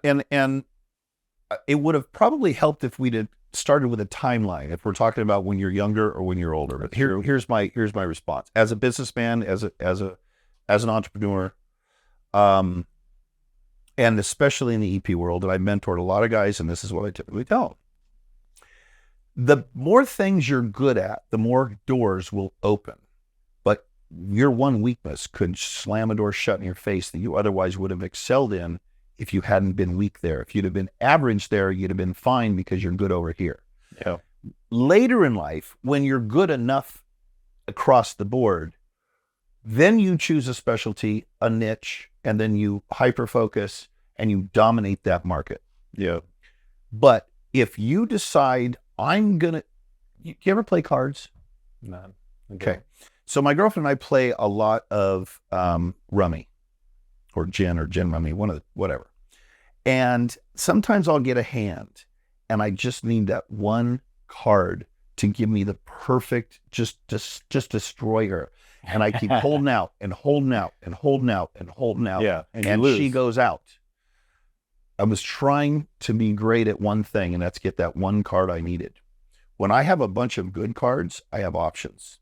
it would have probably helped if we'd have started with a timeline, if we're talking about when you're younger or when you're older. But here's my response. As a businessman, as an entrepreneur, and especially in the EP world, and I mentored a lot of guys, and this is what I typically tell them. The more things you're good at, the more doors will open. But your one weakness could slam a door shut in your face that you otherwise would have excelled in if you hadn't been weak there. If you'd have been average there, you'd have been fine because you're good over here. Yeah. Later in life, when you're good enough across the board, then you choose a specialty, a niche, and then you hyper-focus and you dominate that market. Yeah. But if you decide, you ever play cards? None. Okay. So my girlfriend and I play a lot of rummy or gin rummy, whatever. And sometimes I'll get a hand and I just need that one card to give me the perfect, just destroy her. And I keep holding out and holding out and holding out and holding out. Yeah. And she goes out. I was trying to be great at one thing, and that's get that one card I needed. When I have a bunch of good cards, I have options.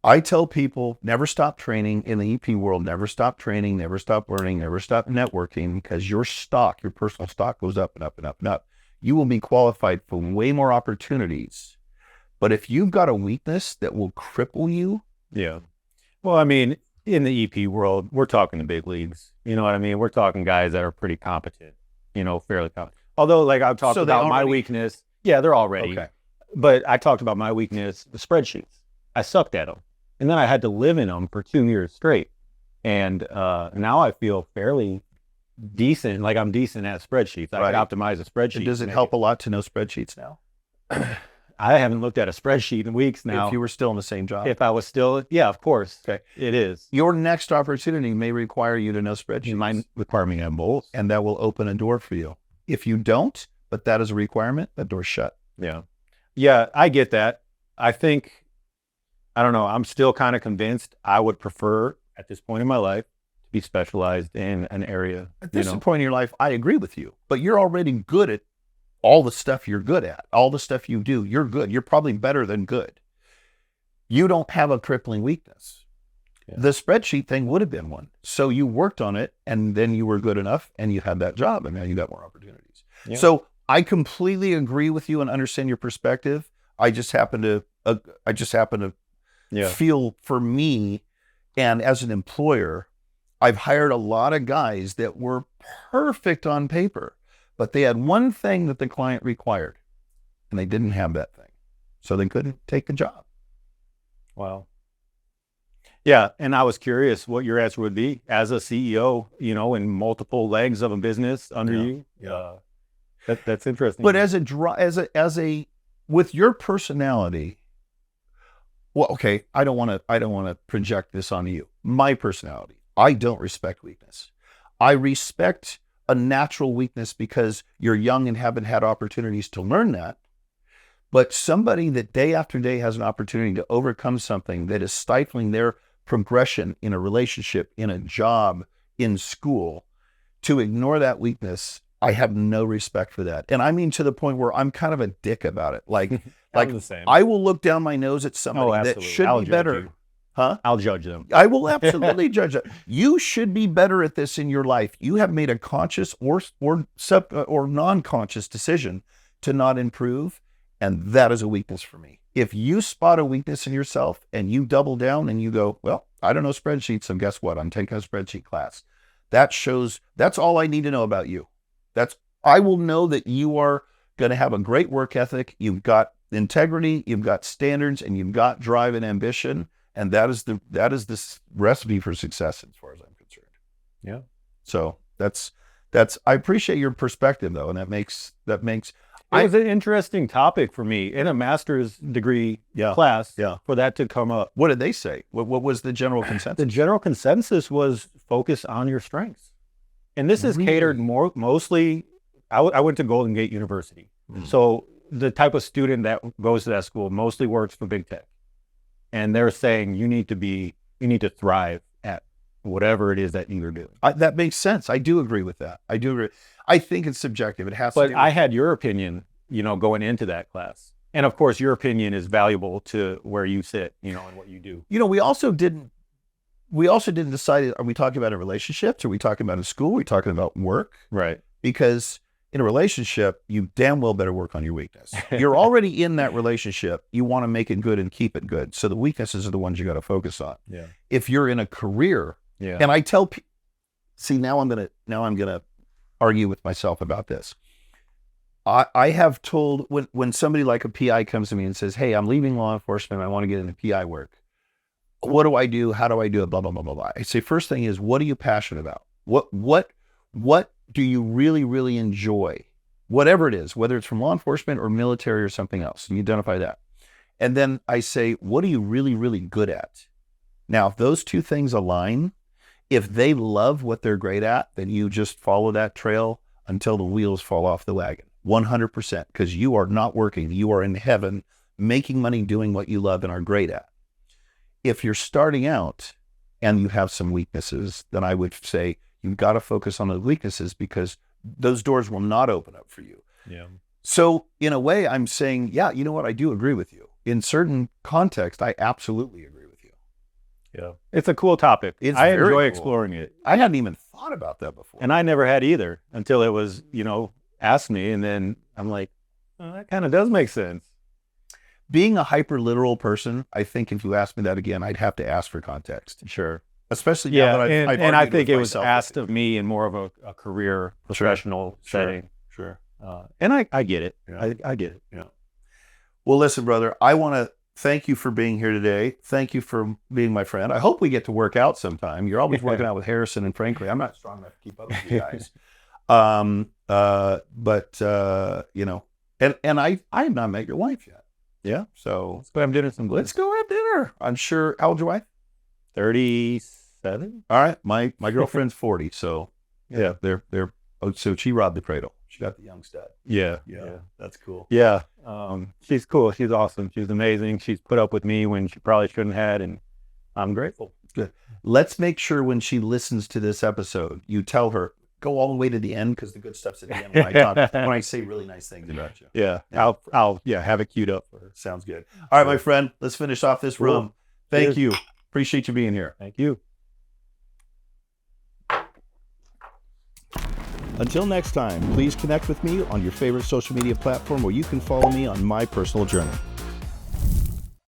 I tell people, never stop training in the EP world, never stop training, never stop learning, never stop networking, because your stock, your personal stock goes up and up and up and up. You will be qualified for way more opportunities. But if you've got a weakness that will cripple you. Yeah. Well, I mean, in the EP world, we're talking the big leagues. You know what I mean? We're talking guys that are pretty competent, fairly competent. Although, like I've talked about my weakness. Yeah, they're all ready. Okay. But I talked about my weakness, the spreadsheets. I sucked at them. And then I had to live in them for 2 years straight. And now I feel fairly decent. Like I'm decent at spreadsheets. I Right. could optimize a spreadsheet. And does it to make help a lot to know spreadsheets now? I haven't looked at a spreadsheet in weeks now. If you were still in the same job? If I was still, yeah, of course. Okay. It is. Your next opportunity may require you to know spreadsheets. It might require me to have both. And that will open a door for you. If you don't, but that is a requirement, that door's shut. Yeah. Yeah, I get that. I think, I don't know, I'm still kind of convinced I would prefer at this point in my life to be specialized in an area. At this point in your life, I agree with you, but you're already good at all the stuff you're good at. All the stuff you do, you're good. You're probably better than good. You don't have a crippling weakness. Yeah. The spreadsheet thing would have been one. So you worked on it, and then you were good enough, and you had that job, and now you got more opportunities. Yeah. So I completely agree with you and understand your perspective. I just happen to feel, for me, and as an employer, I've hired a lot of guys that were perfect on paper, but they had one thing that the client required, and they didn't have that thing. So they couldn't take the job. Wow. Yeah, and I was curious what your answer would be as a CEO, in multiple legs of a business under you. Yeah. That's interesting. But with your personality, well, okay, I don't want to project this on you. My personality, I don't respect weakness. I respect a natural weakness because you're young and haven't had opportunities to learn that. But somebody that day after day has an opportunity to overcome something that is stifling their progression in a relationship, in a job, in school, to ignore that weakness, I have no respect for that. And I mean, to the point where I'm kind of a dick about it. Like the same. I will look down my nose at somebody that should be better. Huh? I'll judge them. I will absolutely judge it. You should be better at this in your life. You have made a conscious or non-conscious decision to not improve, and that is a weakness for me. If you spot a weakness in yourself and you double down and you go, well, I don't know spreadsheets, so guess what? I'm taking a spreadsheet class. That's all I need to know about you. I will know that you are going to have a great work ethic. You've got integrity, you've got standards, and you've got drive and ambition. And that is the recipe for success as far as I'm concerned. Yeah. So I appreciate your perspective though. And that makes, it was an interesting topic for me in a master's degree class for that to come up. What did they say? What was the general consensus? The general consensus was focus on your strengths. And this is catered mostly, I went to Golden Gate University. Mm. So the type of student that goes to that school mostly works for big tech. And they're saying you need to thrive at whatever it is that you're doing. That makes sense. I do agree with that. I do agree. I think it's subjective. It has to. But I had your opinion, going into that class. And of course, your opinion is valuable to where you sit, and what you do. We also didn't decide, are we talking about in relationships? Are we talking about in school? Are we talking about work? Right. Because in a relationship, you damn well better work on your weakness. You're already in that relationship. You want to make it good and keep it good. So the weaknesses are the ones you got to focus on. Yeah. If you're in a career, and I tell people, now I'm gonna argue with myself about this. I have told when somebody like a PI comes to me and says, "Hey, I'm leaving law enforcement. I want to get into PI work. What do I do? How do I do it? Blah blah blah blah blah." I say, first thing is, what are you passionate about? What do you really, really enjoy? Whatever it is, whether it's from law enforcement or military or something else, and you identify that. And then I say, what are you really, really good at? Now, if those two things align, if they love what they're great at, then you just follow that trail until the wheels fall off the wagon. 100%, because you are not working. You are in heaven, making money, doing what you love and are great at. If you're starting out and you have some weaknesses, then I would say, you've got to focus on the weaknesses because those doors will not open up for you. Yeah. So in a way, I'm saying, yeah, you know what? I do agree with you. In certain context, I absolutely agree with you. Yeah. It's a cool topic. I enjoy exploring it. I hadn't even thought about that before. And I never had either until it was, asked me. And then I'm like, oh, that kind of does make sense. Being a hyper literal person, I think if you asked me that again, I'd have to ask for context. Sure. Especially now that I've I think it was asked of me in more of a career professional setting. Sure. And I get it. Yeah. I get it. Yeah. Well, listen, brother, I want to thank you for being here today. Thank you for being my friend. I hope we get to work out sometime. You're always working out with Harrison, and frankly, I'm not strong enough to keep up with you guys. You know, and I have not met your wife yet. Yeah. So Let's go have dinner some let's go have dinner. I'm sure. How old's your wife? 37. All right. My girlfriend's 40. So Yeah. they're so she robbed the cradle. She got the young stud. Yeah. That's cool. Yeah. She's cool. She's awesome. She's amazing. She's put up with me when she probably shouldn't have, and I'm grateful. Good. Let's make sure when she listens to this episode, you tell her, go all the way to the end, because the good stuff's at the end when I say really nice things about you. Yeah. I'll have it queued up for her. Sounds good. All right, my friend, let's finish off this room. Thank you. Appreciate you being here. Thank you. Until next time, please connect with me on your favorite social media platform where you can follow me on my personal journey.